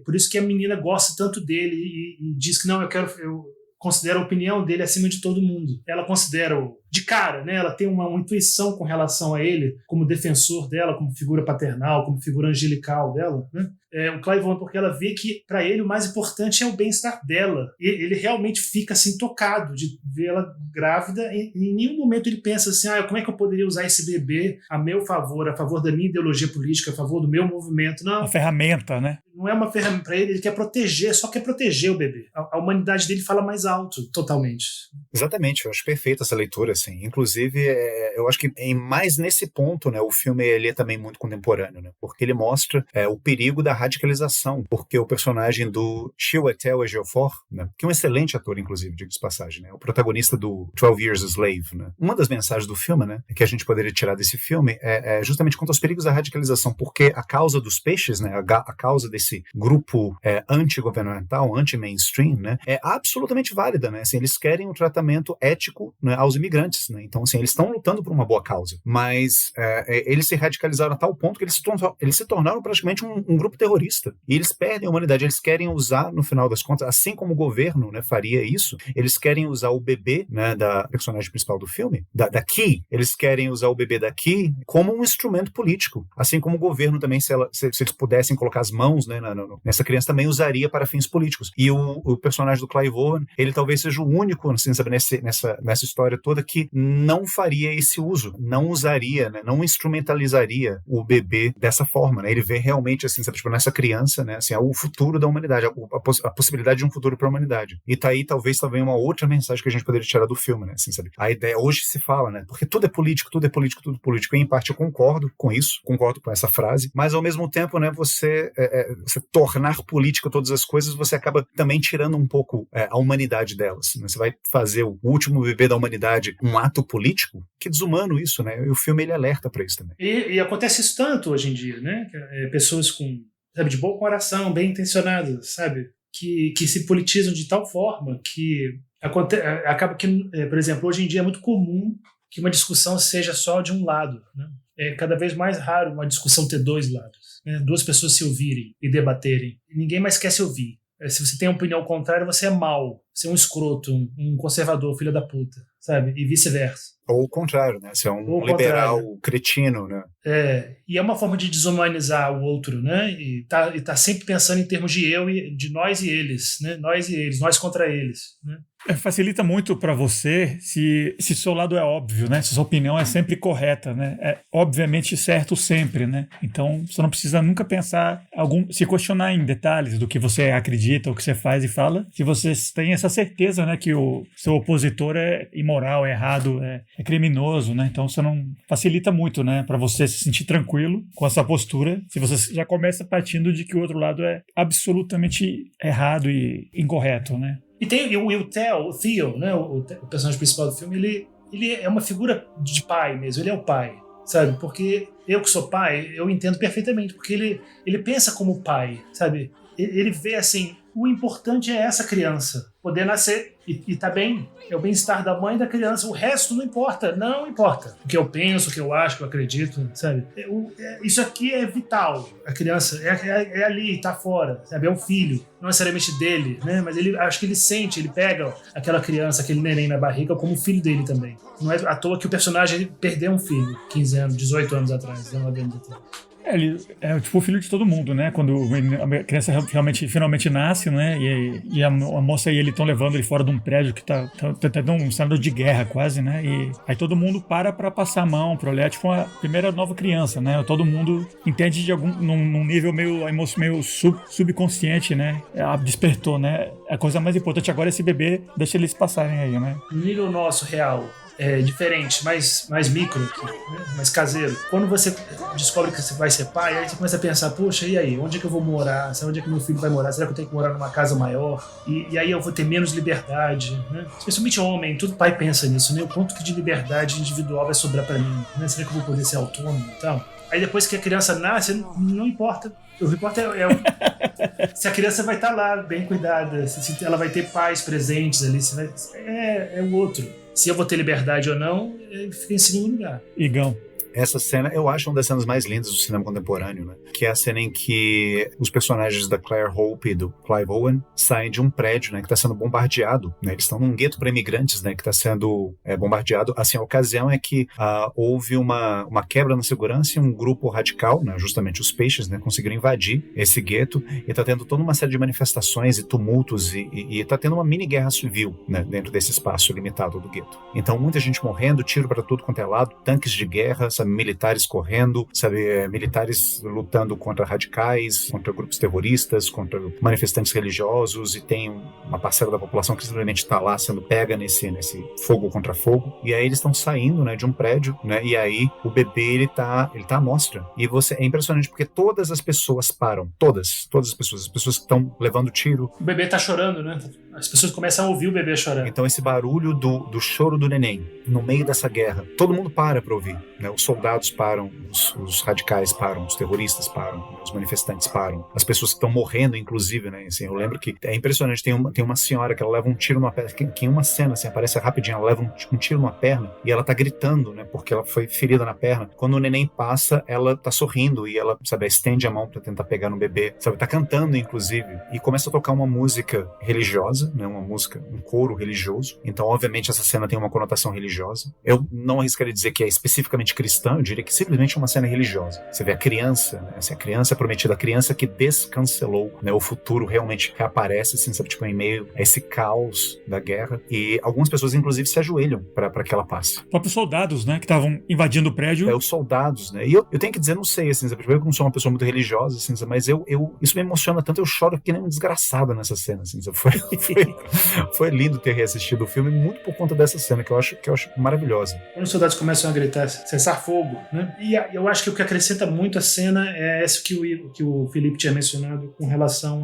Speaker 3: por isso que a menina gosta tanto dele e diz que não, eu considero a opinião dele acima de todo mundo. Ela considera de cara, né? Ela tem uma intuição com relação a ele, como defensor dela, como figura paternal, como figura angelical dela, né? O Clive Owen, porque ela vê que para ele o mais importante é o bem-estar dela. Ele realmente fica assim tocado de vê-la grávida e em nenhum momento ele pensa assim, como é que eu poderia usar esse bebê a meu favor, a favor da minha ideologia política, a favor do meu movimento. Não.
Speaker 1: Uma ferramenta, né?
Speaker 3: Não é uma ferramenta para ele quer proteger, só quer proteger o bebê. A humanidade dele fala mais alto, totalmente.
Speaker 2: Exatamente, eu acho perfeita essa leitura, assim. Inclusive, eu acho que mais nesse ponto, né, o filme ele é também muito contemporâneo, né? Porque ele mostra o perigo da radicalização, porque o personagem do Chiwetel Ejiofor, né, que é um excelente ator, inclusive, digo de passagem, né, o protagonista do 12 Years a Slave, né, uma das mensagens do filme, né, que a gente poderia tirar desse filme é justamente quanto aos perigos da radicalização, porque a causa dos peixes, né, a causa desse grupo anti-governamental, anti-mainstream, né, é absolutamente válida, né, assim, eles querem um tratamento ético, né, aos imigrantes, né, então, assim, eles estão lutando por uma boa causa, mas eles se radicalizaram a tal ponto que eles se tornaram praticamente um grupo terrorista. E eles perdem a humanidade. Eles querem usar, no final das contas, assim como o governo, né, faria isso, eles querem usar o bebê, né, da personagem principal do filme, da Key, eles querem usar o bebê da Key como um instrumento político. Assim como o governo também, se eles pudessem colocar as mãos, né, nessa criança, também usaria para fins políticos. E o personagem do Clive Owen, ele talvez seja o único, assim, sabe, nessa história toda que não faria esse uso, não usaria, né, não instrumentalizaria o bebê dessa forma, né? Ele vê realmente, assim, sabe, tipo, nessa criança, né, assim, o futuro da humanidade, a possibilidade de um futuro para a humanidade. E tá aí, talvez, também uma outra mensagem que a gente poderia tirar do filme, né, assim, sabe? A ideia, hoje se fala, né, porque tudo é político, tudo é político, tudo é político, e em parte eu concordo com isso, concordo com essa frase, mas ao mesmo tempo, né, você tornar política todas as coisas, você acaba também tirando um pouco a humanidade delas, né? Você vai fazer o último bebê da humanidade um ato político? Que desumano isso, né? E o filme, ele alerta para isso também.
Speaker 3: E acontece isso tanto hoje em dia, né? Pessoas com, sabe, de boa coração, bem intencionadas, sabe? Que se politizam de tal forma que acaba que, por exemplo, hoje em dia é muito comum que uma discussão seja só de um lado, né? É cada vez mais raro uma discussão ter dois lados, né? Duas pessoas se ouvirem e debaterem. Ninguém mais quer se ouvir. Se você tem uma opinião contrária, você é mau, você é um escroto, um conservador, filho da puta, sabe? E vice-versa.
Speaker 2: Ou o contrário, né? Você é um liberal cretino, né?
Speaker 3: E é uma forma de desumanizar o outro, né? E tá sempre pensando em termos de eu e de nós e eles, né? Nós e eles, nós contra eles, né?
Speaker 1: Facilita muito para você se seu lado é óbvio, né? Se sua opinião é sempre correta, né? É obviamente certo sempre, né? Então você não precisa nunca pensar se questionar em detalhes do que você acredita, o que você faz e fala, se você tem essa certeza, né, que o seu opositor é imoral, é errado, é criminoso, né? Então você não facilita muito, né, para você se sentir tranquilo com essa postura, se você já começa partindo de que o outro lado é absolutamente errado e incorreto, né?
Speaker 3: E tem o Theo, né, o personagem principal do filme, ele é uma figura de pai mesmo, ele é o pai, sabe? Porque eu que sou pai, eu entendo perfeitamente, porque ele pensa como pai, sabe? Ele vê assim, o importante é essa criança poder nascer e tá bem, é o bem-estar da mãe e da criança, o resto não importa, o que eu penso, o que eu acho, o que eu acredito, sabe? Isso aqui é vital, a criança é ali, tá fora, sabe? É um filho, não necessariamente dele, né? Mas acho que ele sente, ele pega aquela criança, aquele neném na barriga como filho dele também. Não é à toa que o personagem perdeu um filho 15 anos, 18 anos atrás, 19 anos atrás.
Speaker 1: Ele é tipo o filho de todo mundo, né? Quando a criança finalmente nasce, né? E a moça e ele estão levando ele fora de um prédio que tá tendo um cenário de guerra quase, né? E aí todo mundo para passar a mão pra olhar, tipo uma primeira nova criança, né? Todo mundo entende num nível meio subconsciente, né? Despertou, né? A coisa mais importante agora é esse bebê, deixa eles passarem aí, né?
Speaker 3: No nível nosso, real, é diferente, mais micro aqui, né? Mais caseiro. Quando você descobre que você vai ser pai, aí você começa a pensar, poxa, e aí? Onde é que eu vou morar? Onde é que meu filho vai morar? Será que eu tenho que morar numa casa maior? E aí eu vou ter menos liberdade, né? Especialmente homem, todo pai pensa nisso, né? O quanto que de liberdade individual vai sobrar pra mim, né? Será que eu vou poder ser autônomo e tal? Aí depois que a criança nasce, não importa. O que importa se a criança vai estar lá, bem cuidada, se ela vai ter pais presentes ali, é o outro. Se eu vou ter liberdade ou não, fica em segundo lugar.
Speaker 1: Igão.
Speaker 2: Essa cena, eu acho uma das cenas mais lindas do cinema contemporâneo, né? Que é a cena em que os personagens da Claire Hope e do Clive Owen saem de um prédio, né? Que está sendo bombardeado, né? Eles estão num gueto para imigrantes, né? Que está sendo bombardeado. Assim, a ocasião é que houve uma quebra na segurança e um grupo radical, né? Justamente os peixes, né? Conseguiram invadir esse gueto e está tendo toda uma série de manifestações e tumultos e está tendo uma mini guerra civil, né? Dentro desse espaço limitado do gueto. Então, muita gente morrendo, tiro para tudo quanto é lado, tanques de guerra, sabe? Militares correndo, sabe, militares lutando contra radicais, contra grupos terroristas, contra manifestantes religiosos, e tem uma parcela da população que simplesmente está lá sendo pega nesse fogo contra fogo. E aí eles estão saindo, né, de um prédio, né, e aí o bebê ele tá à mostra. E é impressionante porque todas as pessoas param, todas as pessoas que estão levando tiro.
Speaker 3: O bebê tá chorando, né? As pessoas começam a ouvir o bebê chorando.
Speaker 2: Então esse barulho do choro do neném no meio dessa guerra, todo mundo para ouvir, né? Os soldados param, os radicais param, os terroristas param, os manifestantes param, as pessoas que estão morrendo, inclusive, né? Assim, eu lembro que é impressionante, tem uma senhora que ela leva um tiro numa perna, que em uma cena, assim, aparece rapidinho, ela leva um tiro numa perna e ela tá gritando, né? Porque ela foi ferida na perna. Quando o neném passa, ela tá sorrindo e ela, sabe, estende a mão pra tentar pegar no bebê, sabe? Tá cantando, inclusive, e começa a tocar uma música religiosa, religiosa, né? Uma música, um coro religioso. Então, obviamente, essa cena tem uma conotação religiosa. Eu não arriscaria dizer que é especificamente cristã, eu diria que simplesmente é uma cena religiosa. Você vê a criança, né? Assim, a criança é prometida, a criança que descancelou, né? O futuro realmente reaparece, assim, sabe, tipo, em meio a esse caos da guerra. E algumas pessoas, inclusive, se ajoelham para que ela passe.
Speaker 1: Os próprios soldados, né, que estavam invadindo o prédio.
Speaker 2: Os soldados, né? E eu tenho que dizer, não sei, assim, sabe, eu não sou uma pessoa muito religiosa, assim, sabe, mas isso me emociona tanto, eu choro que nem um desgraçado nessa cena, assim, sabe? Foi lindo ter reassistido o filme, muito por conta dessa cena, que eu acho maravilhosa.
Speaker 3: Quando os soldados começam a gritar, cessar fogo, né? E eu acho que o que acrescenta muito a cena é esse que o Felipe tinha mencionado com relação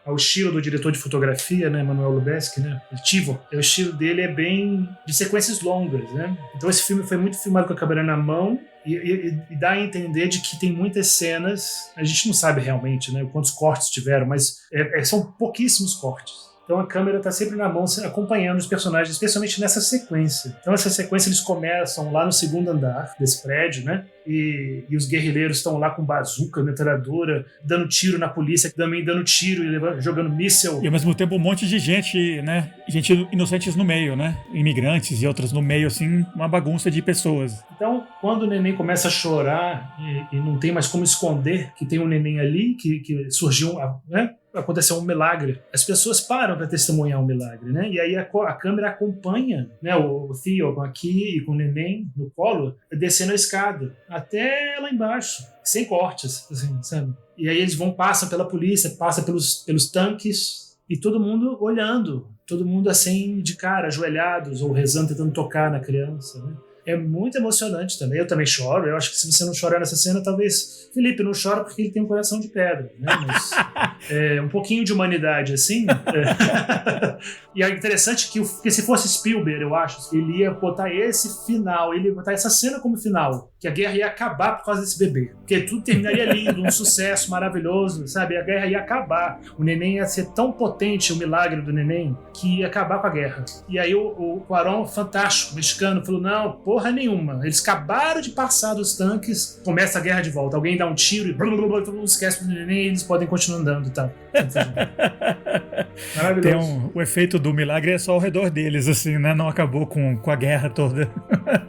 Speaker 3: ao estilo do diretor de fotografia, né, Emmanuel Lubezki, né, Tivo. O estilo dele é bem de sequências longas, né? Então esse filme foi muito filmado com a câmera na mão e dá a entender de que tem muitas cenas, a gente não sabe realmente, né, quantos cortes tiveram, mas são pouquíssimos cortes. Então a câmera está sempre na mão, acompanhando os personagens, especialmente nessa sequência. Então essa sequência eles começam lá no segundo andar desse prédio, né? E os guerrilheiros estão lá com bazuca, metralhadora, dando tiro na polícia, também dando tiro e jogando míssel.
Speaker 1: E ao mesmo tempo um monte de gente, né? Gente inocentes no meio, né? Imigrantes e outras no meio, assim, uma bagunça de pessoas.
Speaker 3: Então, quando o neném começa a chorar e não tem mais como esconder que tem um neném ali, que surgiu, né? Aconteceu um milagre. As pessoas param para testemunhar um milagre, né? E aí a câmera acompanha, né, o Theo aqui e com o neném no colo, descendo a escada até lá embaixo, sem cortes, assim, sabe? E aí eles passam pela polícia, passam pelos tanques e todo mundo olhando, todo mundo assim de cara, ajoelhados ou rezando, tentando tocar na criança, né? É muito emocionante também. Eu também choro. Eu acho que se você não chorar nessa cena, talvez... Felipe não chora porque ele tem um coração de pedra, né? Mas um pouquinho de humanidade, assim. E é interessante que se fosse Spielberg, eu acho, ele ia botar esse final, ele ia botar essa cena como final, que a guerra ia acabar por causa desse bebê. Porque tudo terminaria lindo, um sucesso maravilhoso, sabe? A guerra ia acabar. O neném ia ser tão potente, o milagre do neném, que ia acabar com a guerra. E aí o Cuarón, fantástico, mexicano, falou, não, porra nenhuma. Eles acabaram de passar dos tanques, começa a guerra de volta. Alguém dá um tiro e todo mundo esquece do neném e eles podem continuar andando e tal. Maravilhoso.
Speaker 1: O efeito do milagre é só ao redor deles, assim, né? Não acabou com a guerra toda.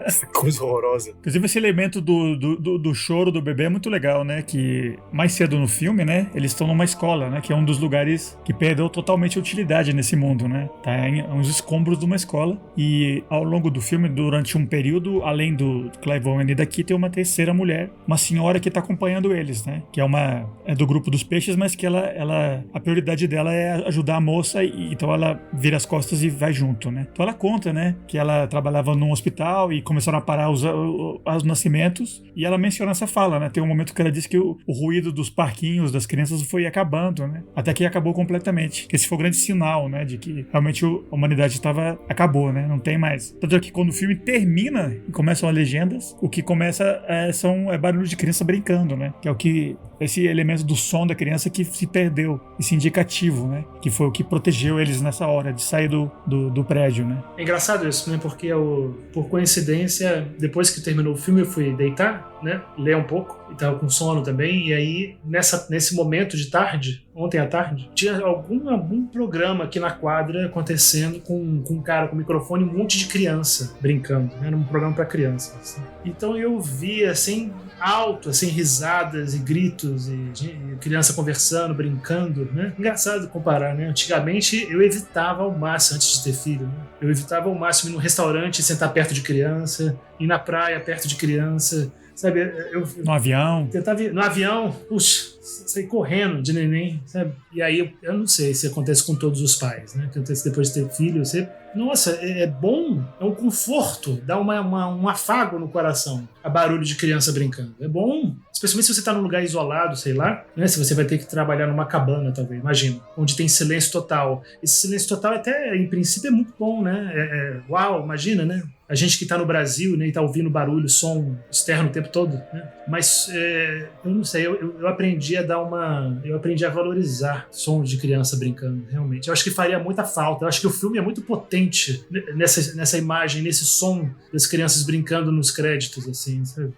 Speaker 2: Essa coisa horrorosa.
Speaker 1: Inclusive, esse elemento do choro do bebê é muito legal, né? Que mais cedo no filme, né? Eles estão numa escola, né? Que é um dos lugares que perdeu totalmente a utilidade nesse mundo, né? Tá em uns escombros de uma escola. E ao longo do filme, durante um período, além do Clive Owen e da Kitty, tem uma terceira mulher, uma senhora que tá acompanhando eles, né? Que é do grupo dos peixes, mas que a prioridade dela é ajudar a moça, e então ela vira as costas e vai junto, né? Então ela conta, né? Que ela trabalhava num hospital e começaram a parar os nascimentos, e ela menciona essa fala, né? Tem um momento que ela diz que o ruído dos parquinhos das crianças foi acabando, né? Até que acabou completamente. Que esse foi o grande sinal, né? De que realmente a humanidade acabou, né? Não tem mais. Tanto é que quando o filme termina e começam as legendas, o que começa é barulho de criança brincando, né? Que é esse elemento do som da criança que se perdeu, esse indicativo, né? Que foi o que protegeu eles nessa hora de sair do prédio, né?
Speaker 3: É engraçado isso, né? Porque por coincidência, depois que terminou o filme, eu fui deitar, né? Ler um pouco, e tava com sono também, e aí nesse momento de tarde, ontem à tarde, tinha algum programa aqui na quadra acontecendo com um cara com microfone, um monte de criança brincando, né? Era um programa para crianças, assim. Então eu vi, assim, alto, assim, risadas e gritos e criança conversando, brincando, né? Engraçado comparar, né? Antigamente eu evitava ao máximo, antes de ter filho, né? Eu evitava ao máximo ir no restaurante, sentar perto de criança, ir na praia perto de criança, sabe?
Speaker 1: No avião.
Speaker 3: Tentava ir no avião, puxa, sair correndo de neném, sabe? E aí eu não sei se acontece com todos os pais, né? Que acontece depois de ter filho, nossa, é bom, é um conforto, dá um afago no coração, a barulho de criança brincando. É bom, especialmente se você está num lugar isolado, sei lá, né? Se você vai ter que trabalhar numa cabana, talvez, imagina, onde tem silêncio total. Esse silêncio total até, em princípio, é muito bom, né? Uau, imagina, né? a gente que tá no Brasil, né, e tá ouvindo barulho, som externo o tempo todo, né? Mas eu não sei, eu aprendi a eu aprendi a valorizar sons de criança brincando, realmente. Eu acho que faria muita falta. Eu acho que o filme é muito potente nessa imagem, nesse som das crianças brincando nos créditos, assim, sabe?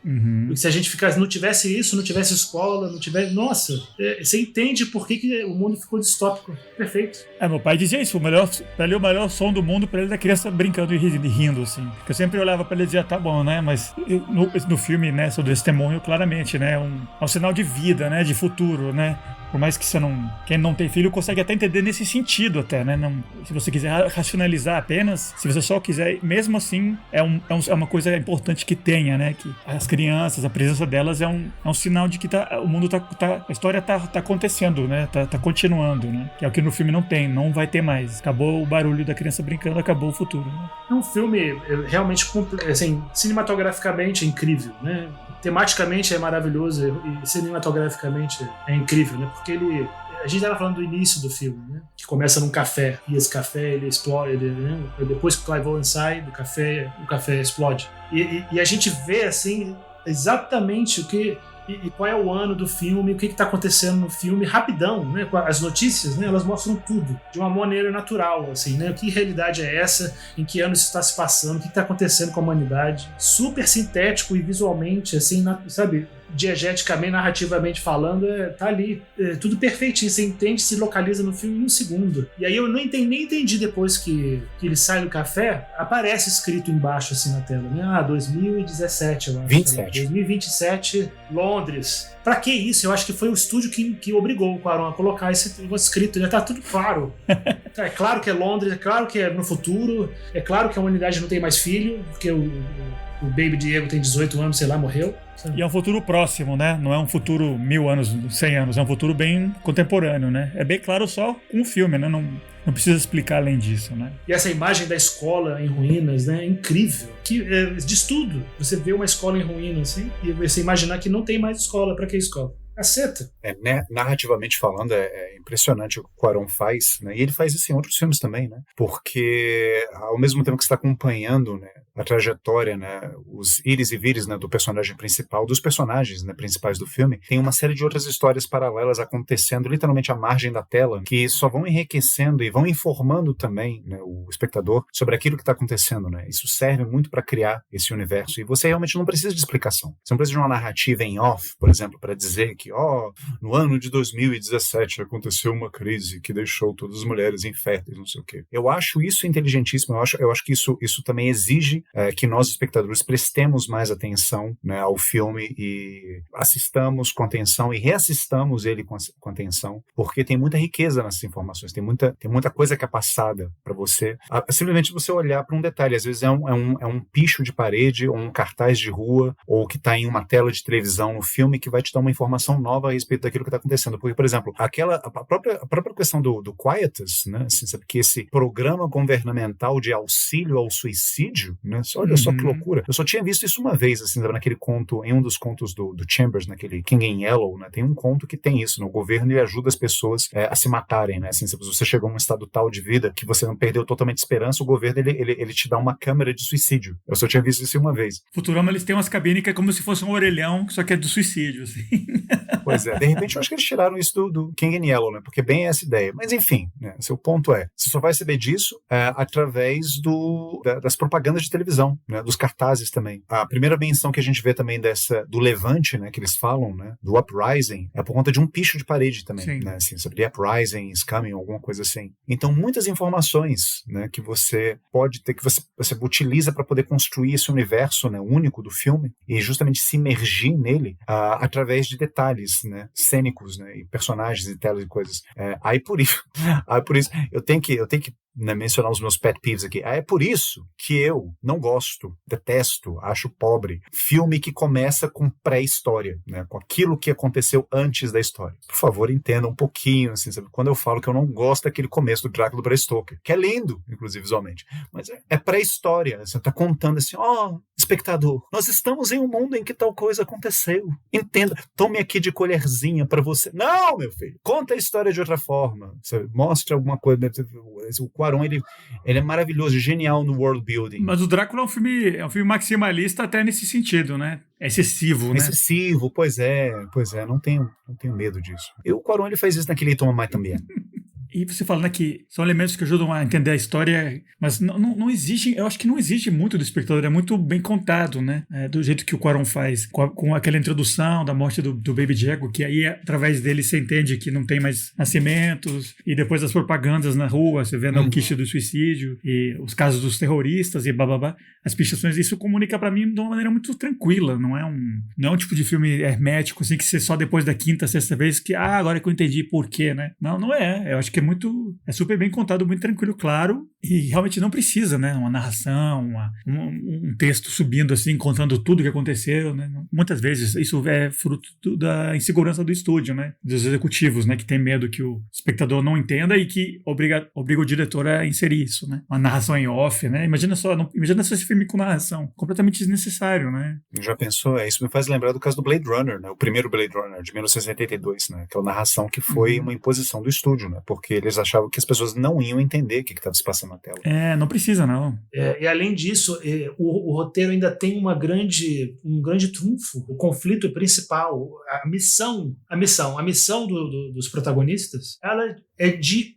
Speaker 3: Porque se a gente não tivesse isso, não tivesse escola, não tivesse... Nossa, você entende por que o mundo ficou distópico. Perfeito.
Speaker 1: Meu pai dizia isso, pra ele o melhor som do mundo, pra ele da criança brincando e rindo, assim. Porque eu sempre olhava pra ele e dizia, tá bom, né? Mas no filme, né, sobre testemunho, claramente, né? É um sinal de vida, né? De futuro, né? Por mais que quem não tem filho consegue até entender nesse sentido até, né? Não, se você quiser racionalizar apenas, se você só quiser, mesmo assim, é uma coisa importante que tenha, né? Que as crianças, a presença delas é um sinal de que o mundo a história tá acontecendo, né? Tá continuando, né? Que é o que no filme não vai ter mais. Acabou o barulho da criança brincando, acabou o futuro, né?
Speaker 3: É um filme realmente, assim, cinematograficamente é incrível, né? Tematicamente é maravilhoso e cinematograficamente é incrível, né? Porque a gente estava falando do início do filme, né? Que começa num café, e esse café ele explode, né? Depois que o Clive Owen sai do café, o café explode. E a gente vê, assim, exatamente e qual é o ano do filme, o que está acontecendo no filme, rapidão, né? As notícias, né? Elas mostram tudo de uma maneira natural, assim, né? Que realidade é essa? Em que ano isso está se passando? O que está acontecendo com a humanidade? Super sintético e visualmente, assim, sabe? Diegeticamente, narrativamente falando, tá ali, tudo perfeitinho, você entende, se localiza no filme em um segundo. E aí eu nem entendi depois que ele sai do café, aparece escrito embaixo assim na tela, né? 2017, eu acho.
Speaker 2: 27.
Speaker 3: 2027, Londres. Pra que isso? Eu acho que foi o estúdio que obrigou o Cuarón a colocar esse escrito, já tá tudo claro. É claro que é Londres, é claro que é no futuro, é claro que a humanidade não tem mais filho, porque o Baby Diego tem 18 anos, sei lá, morreu.
Speaker 1: E é um futuro próximo, né? Não é um futuro 1000 anos, 100 anos. É um futuro bem contemporâneo, né? É bem claro só com o filme, né? Não precisa explicar além disso, né?
Speaker 3: E essa imagem da escola em ruínas, né? É incrível. Diz tudo. Você vê uma escola em ruínas, assim, e você imaginar que não tem mais escola. Pra que escola? Caceta.
Speaker 2: Né, narrativamente falando, é impressionante o que o Cuarón faz, né? E ele faz isso em outros filmes também, né? Porque ao mesmo tempo que você está acompanhando, né, a trajetória, né, os ires e vires, né, do personagem principal, dos personagens, né, principais do filme, tem uma série de outras histórias paralelas acontecendo literalmente à margem da tela, que só vão enriquecendo e vão informando também, né, o espectador sobre aquilo que está acontecendo, né? Isso serve muito para criar esse universo e você realmente não precisa de explicação. Você não precisa de uma narrativa em off, por exemplo, para dizer que no ano de 2017 aconteceu uma crise que deixou todas as mulheres inférteis, não sei o quê. Eu acho isso inteligentíssimo, eu acho que isso também exige que nós, espectadores, prestemos mais atenção, né, ao filme e assistamos com atenção e reassistamos ele com atenção, porque tem muita riqueza nessas informações, tem muita coisa que é passada para você. Simplesmente você olhar para um detalhe, às vezes é um picho de parede, ou um cartaz de rua, ou que está em uma tela de televisão no filme que vai te dar uma informação nova a respeito daquilo que está acontecendo. Porque, por exemplo, a própria questão do Quietus, né, assim, sabe, que esse programa governamental de auxílio ao suicídio, né, olha só que loucura. Eu só tinha visto isso uma vez, assim, sabe, naquele conto, em um dos contos do Chambers, naquele King in Yellow, né, tem um conto que tem isso, né, o governo ele ajuda as pessoas a se matarem, né, assim, sabe, se você chegou a um estado tal de vida que você não perdeu totalmente esperança, o governo ele te dá uma câmera de suicídio. Eu só tinha visto isso uma vez.
Speaker 1: Futurama, eles têm umas cabines que é como se fosse um orelhão, só que é do suicídio, assim.
Speaker 2: Pois é, de repente eu acho que eles tiraram isso do King in Yellow, né? Porque bem essa ideia. Mas enfim, né? Seu ponto você só vai saber disso através das propagandas de televisão, né? Dos cartazes também. A primeira menção que a gente vê também do levante, né? Que eles falam, né? Do uprising, é por conta de um picho de parede também, sim, né? Assim, sobre uprising is coming, alguma coisa assim. Então, muitas informações, né? Que você pode ter, que você utiliza para poder construir esse universo, né? Único do filme e justamente se imergir nele através de detalhes, né, cênicos, né, e personagens e telas e coisas. Aí por isso eu tenho que né, mencionar os meus pet peeves aqui. É por isso que eu não gosto, detesto, acho pobre filme que começa com pré-história, né, com aquilo que aconteceu antes da história. Por favor, entenda um pouquinho, assim, sabe? Quando eu falo que eu não gosto daquele começo do Drácula do Bram Stoker, que é lindo, inclusive visualmente, mas é pré-história. Você está contando assim, espectador, nós estamos em um mundo em que tal coisa aconteceu. Entenda, tome aqui de colherzinha para você. Não, meu filho, conta a história de outra forma. Sabe? Mostre alguma coisa. O Cuarón, ele é maravilhoso, genial no world building.
Speaker 1: Mas o Drácula é um filme maximalista até nesse sentido, né? É excessivo, né?
Speaker 2: Excessivo, pois é, não tenho medo disso. E o Cuarón, ele faz isso naquele Toma Mais também.
Speaker 1: E você falando que são elementos que ajudam a entender a história, mas não existe, eu acho que não existe muito do espectador, é muito bem contado, né? Do jeito que o Cuarón faz, com aquela introdução da morte do Baby Diego, que aí através dele você entende que não tem mais nascimentos, e depois as propagandas na rua, você vê o quiche do suicídio, e os casos dos terroristas, e bababá, as pichações, isso comunica pra mim de uma maneira muito tranquila, não é um tipo de filme hermético, assim, que você só depois da quinta, sexta vez, que, agora que eu entendi por quê, né? Não é, eu acho que é super bem contado, muito tranquilo, claro, e realmente não precisa, né? Uma narração, um texto subindo assim, contando tudo o que aconteceu, né? Muitas vezes isso é fruto da insegurança do estúdio, né? Dos executivos, né? Que tem medo que o espectador não entenda e que obriga o diretor a inserir isso, né? Uma narração em off, né? Imagina só esse filme com narração, completamente desnecessário, né?
Speaker 2: Já pensou? Isso me faz lembrar do caso do Blade Runner, né? O primeiro Blade Runner, de 1982, né? Aquela narração que foi uma imposição do estúdio, né? Porque eles achavam que as pessoas não iam entender o que estava se passando na tela.
Speaker 1: Não precisa, não.
Speaker 3: E além disso, o roteiro ainda tem um grande trunfo. O conflito principal, a missão dos protagonistas, ela é de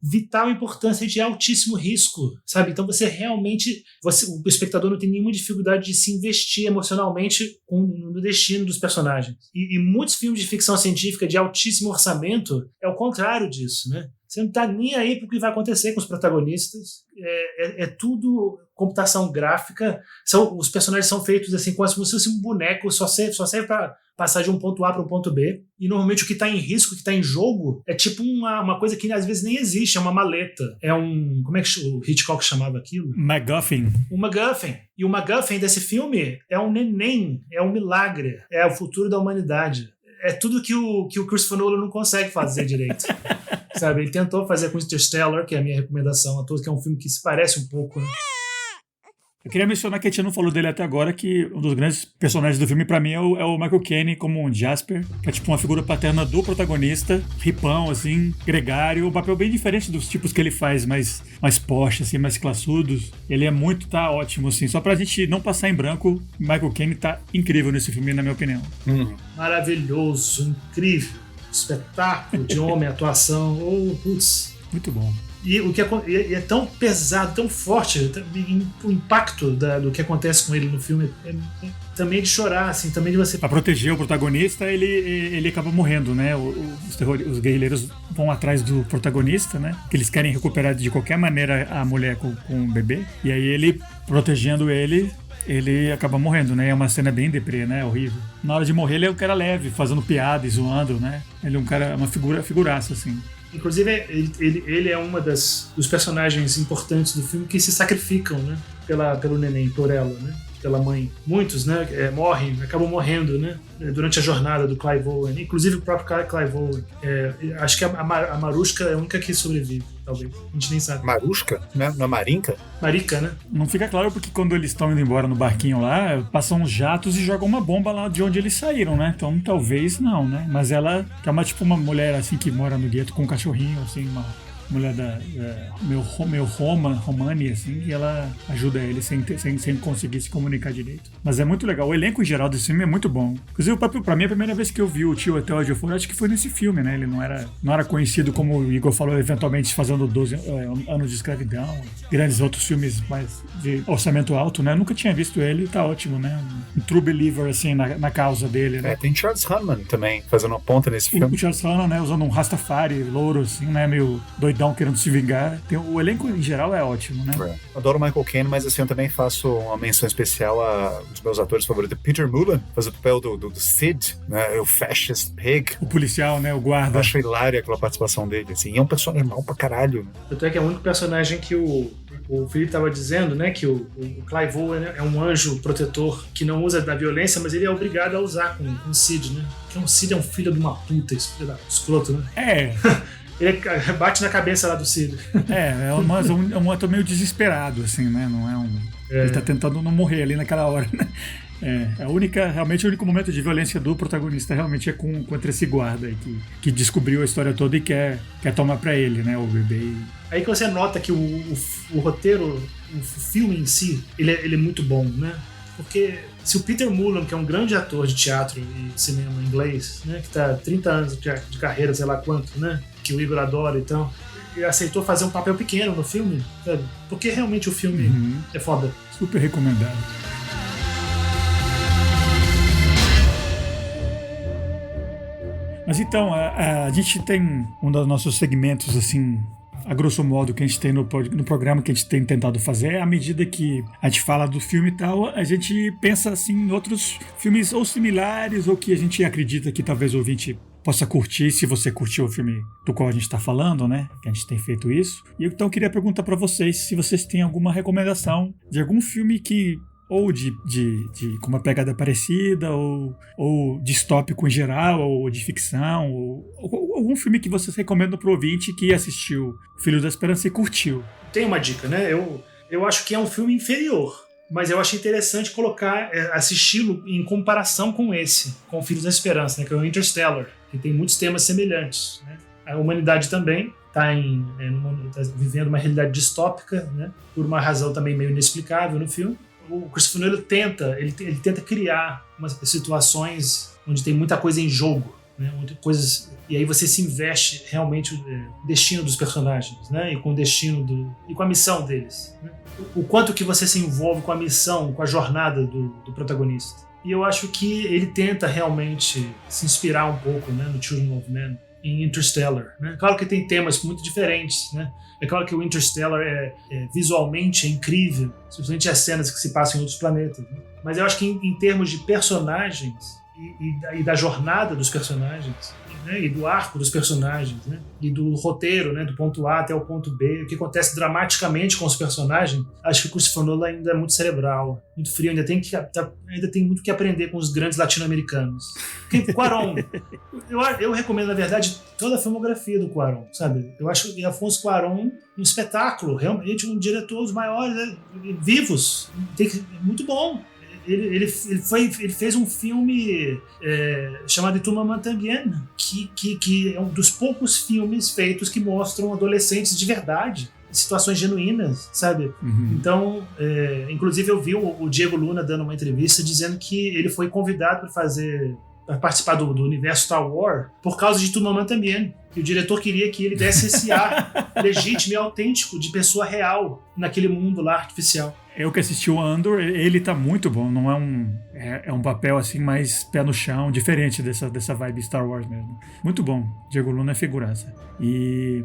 Speaker 3: vital importância e de altíssimo risco, sabe? Então você realmente, o espectador não tem nenhuma dificuldade de se investir emocionalmente no destino dos personagens. E muitos filmes de ficção científica de altíssimo orçamento é o contrário disso, né? Você não tá nem aí pro que vai acontecer com os protagonistas. É tudo computação gráfica. Os personagens são feitos assim, como se fosse um boneco, só serve para passar de um ponto A para um ponto B. E normalmente o que está em risco, o que está em jogo, é tipo uma coisa que às vezes nem existe, é uma maleta. Como é que o Hitchcock chamava aquilo?
Speaker 1: MacGuffin.
Speaker 3: O MacGuffin. E o MacGuffin desse filme é um neném, é um milagre, é o futuro da humanidade. É tudo que o Christopher Nolan não consegue fazer direito. Sabe, ele tentou fazer com Interstellar, que é a minha recomendação a todos, que é um filme que se parece um pouco, né?
Speaker 1: Eu queria mencionar que a gente não falou dele até agora, que um dos grandes personagens do filme pra mim é o Michael Caine como um Jasper, que é tipo uma figura paterna do protagonista, ripão, assim, gregário, um papel bem diferente dos tipos que ele faz, mais posh, assim, mais classudos. Ele tá ótimo, assim, só pra gente não passar em branco, Michael Caine tá incrível nesse filme, na minha opinião.
Speaker 3: Maravilhoso, incrível, espetáculo de homem, atuação, putz.
Speaker 1: Muito bom.
Speaker 3: E o que é tão pesado, tão forte, o impacto do que acontece com ele no filme também de chorar, assim, também de você...
Speaker 1: Pra proteger o protagonista, ele acaba morrendo, né? Os guerrilheiros vão atrás do protagonista, né? Que eles querem recuperar de qualquer maneira a mulher com o bebê. E aí ele, protegendo ele acaba morrendo, né? É uma cena bem deprê, né? Horrível. Na hora de morrer, ele é um cara leve, fazendo piada e zoando, né? Ele é um cara, uma figuraça, assim.
Speaker 3: Inclusive, ele é uma dos personagens importantes do filme que se sacrificam, né? Pelo neném, por ela, né? Pela mãe. Muitos, né? Acabam morrendo, né? Durante a jornada do Clive Owen. Inclusive o próprio Clive Owen. Acho que a Marushka é a única que sobrevive, talvez. A gente nem sabe.
Speaker 2: Marushka? Na Marinka?
Speaker 3: Marica, né?
Speaker 1: Não fica claro porque quando eles estão indo embora no barquinho lá, passam uns jatos e jogam uma bomba lá de onde eles saíram, né? Então talvez não, né? Mas ela, que é uma mulher assim que mora no gueto com um cachorrinho, assim, uma mulher meu Romani, assim, e ela ajuda ele sem conseguir se comunicar direito. Mas é muito legal. O elenco em geral desse filme é muito bom. Inclusive, pra mim, a primeira vez que eu vi o Tio Até Onde Eu For, acho que foi nesse filme, né? Ele não era conhecido como o Igor falou, eventualmente fazendo 12 anos de escravidão, grandes outros filmes mais de orçamento alto, né? Eu nunca tinha visto ele, tá ótimo, né? Um true believer, assim, na causa dele, né?
Speaker 2: Tem Charles Hunman também, fazendo uma ponta nesse filme.
Speaker 1: O Charles Hunman, né? Usando um Rastafari, louro, assim, né? Meio doidão, querendo se vingar. O elenco em geral é ótimo, né?
Speaker 2: Adoro o Michael Caine, mas assim, eu também faço uma menção especial a um dos meus atores favoritos, Peter Mullan, faz o papel do Sid, né? O Fascist Pig.
Speaker 1: O policial, né? O guarda.
Speaker 2: Eu acho hilária aquela participação dele, assim. E é um personagem mal pra caralho, né?
Speaker 3: Tanto é que é o único personagem que o Felipe estava dizendo, né, que o Clive Owen é um anjo protetor que não usa da violência, mas ele é obrigado a usar com o Sid, né? Porque o Sid é um filho de uma puta, escroto, né? Ele bate na cabeça lá do Cid.
Speaker 1: Um ator meio desesperado, assim, né? Não é um... Ele tá tentando não morrer ali naquela hora, né? Realmente o único momento de violência do protagonista realmente é contra esse guarda aí que descobriu a história toda e quer tomar pra ele, né, o bebê.
Speaker 3: Aí que você nota que o roteiro, o filme em si, ele é muito bom, né? Porque se o Peter Mullan, que é um grande ator de teatro e cinema inglês, né, que tá há 30 anos de carreira, sei lá quanto, né, que o Igor adora e tal, e aceitou fazer um papel pequeno no filme, sabe? Porque realmente o filme é foda.
Speaker 1: Super recomendado. Mas então, a gente tem um dos nossos segmentos, assim, a grosso modo, que a gente tem no programa que a gente tem tentado fazer, à medida que a gente fala do filme e tal, a gente pensa assim em outros filmes ou similares ou que a gente acredita que talvez o ouvinte possa curtir, se você curtiu o filme do qual a gente está falando, né? Que a gente tem feito isso. E eu então queria perguntar para vocês se vocês têm alguma recomendação de algum filme que ou com uma pegada parecida, ou distópico em geral, ou de ficção, ou algum filme que vocês recomendam pro ouvinte que assistiu Filhos da Esperança e curtiu.
Speaker 3: Tem uma dica, né? Eu acho que é um filme inferior, mas eu achei interessante assisti-lo em comparação com Filhos da Esperança, né? Que é o Interstellar, que tem muitos temas semelhantes, né? A humanidade também está vivendo uma realidade distópica, né? Por uma razão também meio inexplicável no filme. O Christopher Nolan tenta criar umas situações onde tem muita coisa em jogo, né? E aí você se investe realmente o destino dos personagens, né? E com o destino e com a missão deles, né? O quanto que você se envolve com a missão, com a jornada do protagonista. E eu acho que ele tenta realmente se inspirar um pouco, né, no Children of Men, em Interstellar, né? Claro que tem temas muito diferentes, né? É claro que o Interstellar visualmente é incrível, especialmente as cenas que se passam em outros planetas, né? Mas eu acho que em termos de personagens e da jornada dos personagens, né? E do arco dos personagens, né? E do roteiro, né? Do ponto A até o ponto B, o que acontece dramaticamente com os personagens, acho que o Christopher Nolan ainda é muito cerebral, muito frio, ainda tem muito que aprender com os grandes latino-americanos. Cuarón, eu recomendo, na verdade, toda a filmografia do Cuarón, sabe? Eu acho que Afonso Cuarón um espetáculo, realmente um diretor dos maiores, né, vivos, muito bom. Ele fez um filme chamado Tu Maman Tambien, que é um dos poucos filmes feitos que mostram adolescentes de verdade, situações genuínas, sabe? Então, inclusive eu vi o Diego Luna dando uma entrevista dizendo que ele foi convidado para participar do universo Star Wars por causa de Tu Maman Tambien, que o diretor queria que ele desse esse ar legítimo e autêntico de pessoa real naquele mundo lá artificial.
Speaker 1: Eu que assisti o Andor, ele tá muito bom, não é um papel assim mais pé no chão, diferente dessa vibe Star Wars mesmo. Muito bom, Diego Luna é figuraça. E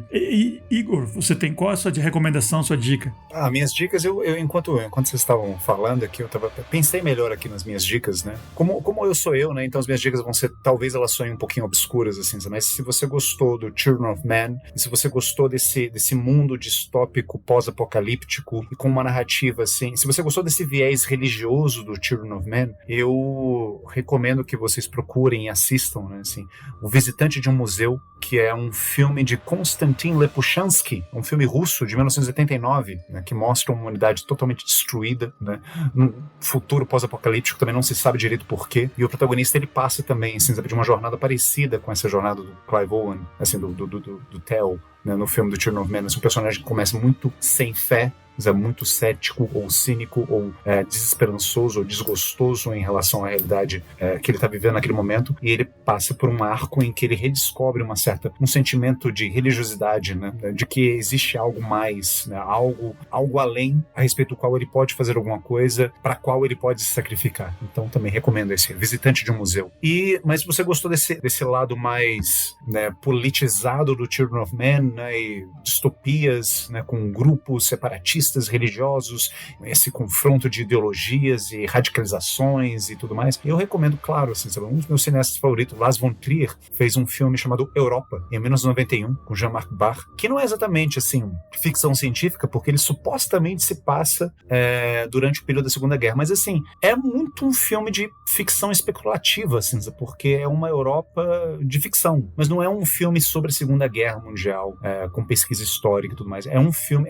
Speaker 1: Igor, você tem qual a sua recomendação, sua dica?
Speaker 2: Minhas dicas, enquanto vocês estavam falando aqui, pensei melhor aqui nas minhas dicas, né? Como eu sou eu, né? Então as minhas dicas vão ser, talvez elas soem um pouquinho obscuras, assim, mas se você gostou do Children of Men, e se você gostou desse mundo distópico, pós-apocalíptico, e com uma narrativa, assim, se você gostou desse viés religioso do Children of Men, eu recomendo que vocês procurem e assistam, né, assim, O Visitante de um Museu, que é um filme de Konstantin Lepushansky, um filme russo de 1989, né, que mostra uma humanidade totalmente destruída, né, num futuro pós-apocalíptico, também não se sabe direito porquê, e o protagonista ele passa também, assim, de uma jornada parecida com essa jornada do Clive Owen, assim, do Theo, né, no filme do Children of Men. Um personagem que começa muito sem fé, muito cético ou cínico ou desesperançoso ou desgostoso em relação à realidade que ele está vivendo naquele momento, e ele passa por um arco em que ele redescobre um sentimento de religiosidade, né, de que existe algo mais, né, algo além a respeito do qual ele pode fazer alguma coisa, para qual ele pode se sacrificar. Então também recomendo esse Visitante de um Museu. Mas se você gostou desse lado mais, né, politizado do Children of Men, né, e distopias, né, com grupos separatistas religiosos, esse confronto de ideologias e radicalizações e tudo mais, eu recomendo, claro, assim, sabe, um dos meus cineastas favoritos, Lars von Trier, fez um filme chamado Europa, em 1991, com Jean-Marc Barr, que não é exatamente, assim, ficção científica, porque ele supostamente se passa durante o período da Segunda Guerra, mas, assim, é muito um filme de ficção especulativa, assim, porque é uma Europa de ficção, mas não é um filme sobre a Segunda Guerra Mundial, com pesquisa histórica e tudo mais. É um filme,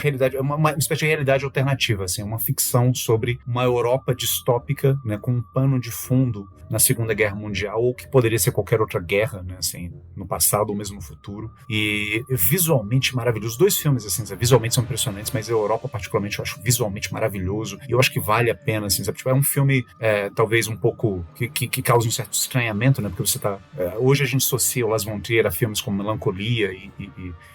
Speaker 2: realidade, é uma espécie de realidade alternativa, assim, uma ficção sobre uma Europa distópica, né, com um pano de fundo na Segunda Guerra Mundial, ou que poderia ser qualquer outra guerra, né, assim, no passado ou mesmo no futuro. E visualmente maravilhoso. Os dois filmes, assim, visualmente são impressionantes, mas a Europa, particularmente, eu acho visualmente maravilhoso. E eu acho que vale a pena, assim, sabe? Tipo, é um filme, talvez um pouco, que causa um certo estranhamento, né? Porque você tá... hoje a gente associa o Lars von Trier a filmes como Melancolia e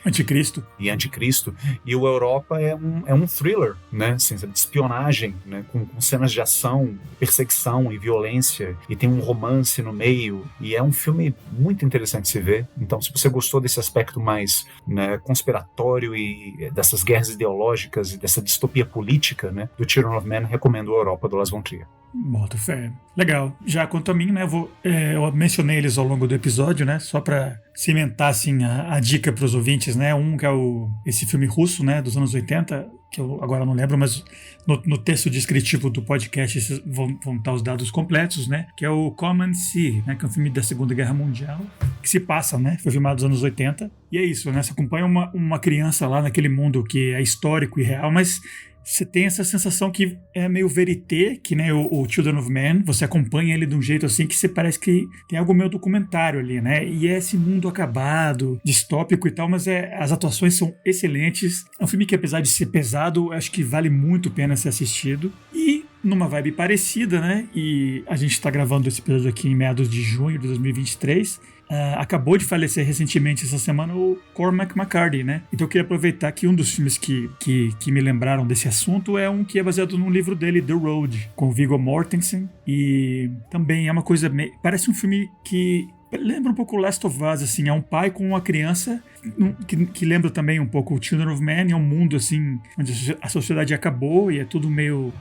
Speaker 1: Anticristo.
Speaker 2: E Anticristo. E o Europa é um thriller, né? Assim, sabe? De espionagem, né? Com cenas de ação, perseguição e violência. E tem um romance no meio. E é um filme muito interessante de se ver. Então, se você gostou desse aspecto mais, né, conspiratório e dessas guerras ideológicas e dessa distopia política, né, do Children of Men, recomendo a Europa, do Lars von Trier.
Speaker 1: Boto fé. Legal. Já quanto a mim, né, eu mencionei eles ao longo do episódio, né, só pra cimentar, assim, a dica pros ouvintes, né, que é esse filme russo, né, dos anos 80, que eu agora não lembro, mas no texto descritivo do podcast vão estar os dados completos, né, que é o Common Sea, né, que é um filme da Segunda Guerra Mundial, que se passa, né, foi filmado nos anos 80, e é isso, né, você acompanha uma criança lá naquele mundo que é histórico e real, mas você tem essa sensação que é meio verité, que né, o Children of Men, você acompanha ele de um jeito assim que você parece que tem algo meio documentário ali, né? E é esse mundo acabado, distópico e tal, mas as atuações são excelentes. É um filme que, apesar de ser pesado, acho que vale muito a pena ser assistido. E numa vibe parecida, né? E a gente tá gravando esse episódio aqui em meados de junho de 2023. Acabou de falecer recentemente essa semana o Cormac McCarthy, né? Então eu queria aproveitar que um dos filmes que me lembraram desse assunto é um que é baseado num livro dele, The Road, com Viggo Mortensen. E também é uma coisa... Parece um filme que lembra um pouco Last of Us, assim. É um pai com uma criança que lembra também um pouco o Children of Men. É um mundo, assim, onde a sociedade acabou e é tudo meio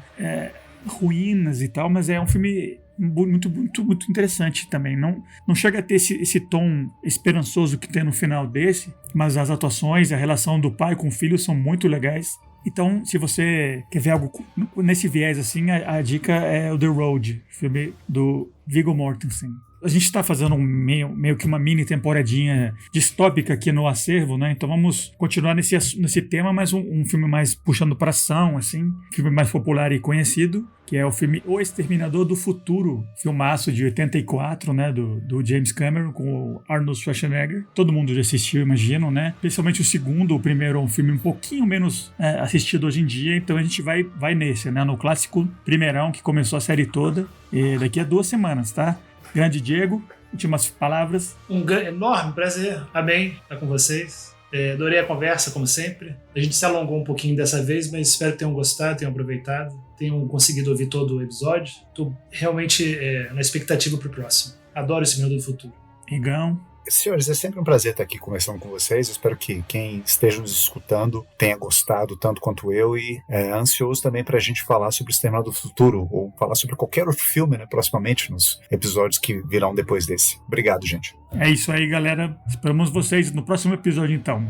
Speaker 1: ruínas e tal, mas é um filme muito, muito, muito interessante também. Não chega a ter esse tom esperançoso que tem no final desse, mas as atuações, a relação do pai com o filho são muito legais. Então, se você quer ver algo nesse viés assim, a dica é o The Road, filme do Viggo Mortensen. A gente está fazendo meio que uma mini temporadinha distópica aqui no acervo, né? Então vamos continuar nesse tema, mas um filme mais puxando para ação, assim, um filme mais popular e conhecido, que é o filme O Exterminador do Futuro, filmaço de 84, né? Do James Cameron com o Arnold Schwarzenegger. Todo mundo já assistiu, imagino, né? Principalmente o segundo, o primeiro é um filme um pouquinho menos assistido hoje em dia, então a gente vai nesse, né? No clássico primeirão que começou a série toda, e daqui a 2 semanas, tá? Grande Diego, últimas palavras.
Speaker 3: Um enorme prazer, amém, estar com vocês. Adorei a conversa, como sempre. A gente se alongou um pouquinho dessa vez, mas espero que tenham gostado, tenham aproveitado, tenham conseguido ouvir todo o episódio. Estou realmente na expectativa para o próximo. Adoro esse Minuto do Futuro.
Speaker 1: Igão.
Speaker 2: Senhores, é sempre um prazer estar aqui conversando com vocês. Eu espero que quem esteja nos escutando tenha gostado tanto quanto eu e ansioso também para a gente falar sobre o Exterminador do Futuro ou falar sobre qualquer outro filme, né, proximamente nos episódios que virão depois desse. Obrigado, gente.
Speaker 1: É isso aí, galera. Esperamos vocês no próximo episódio, então.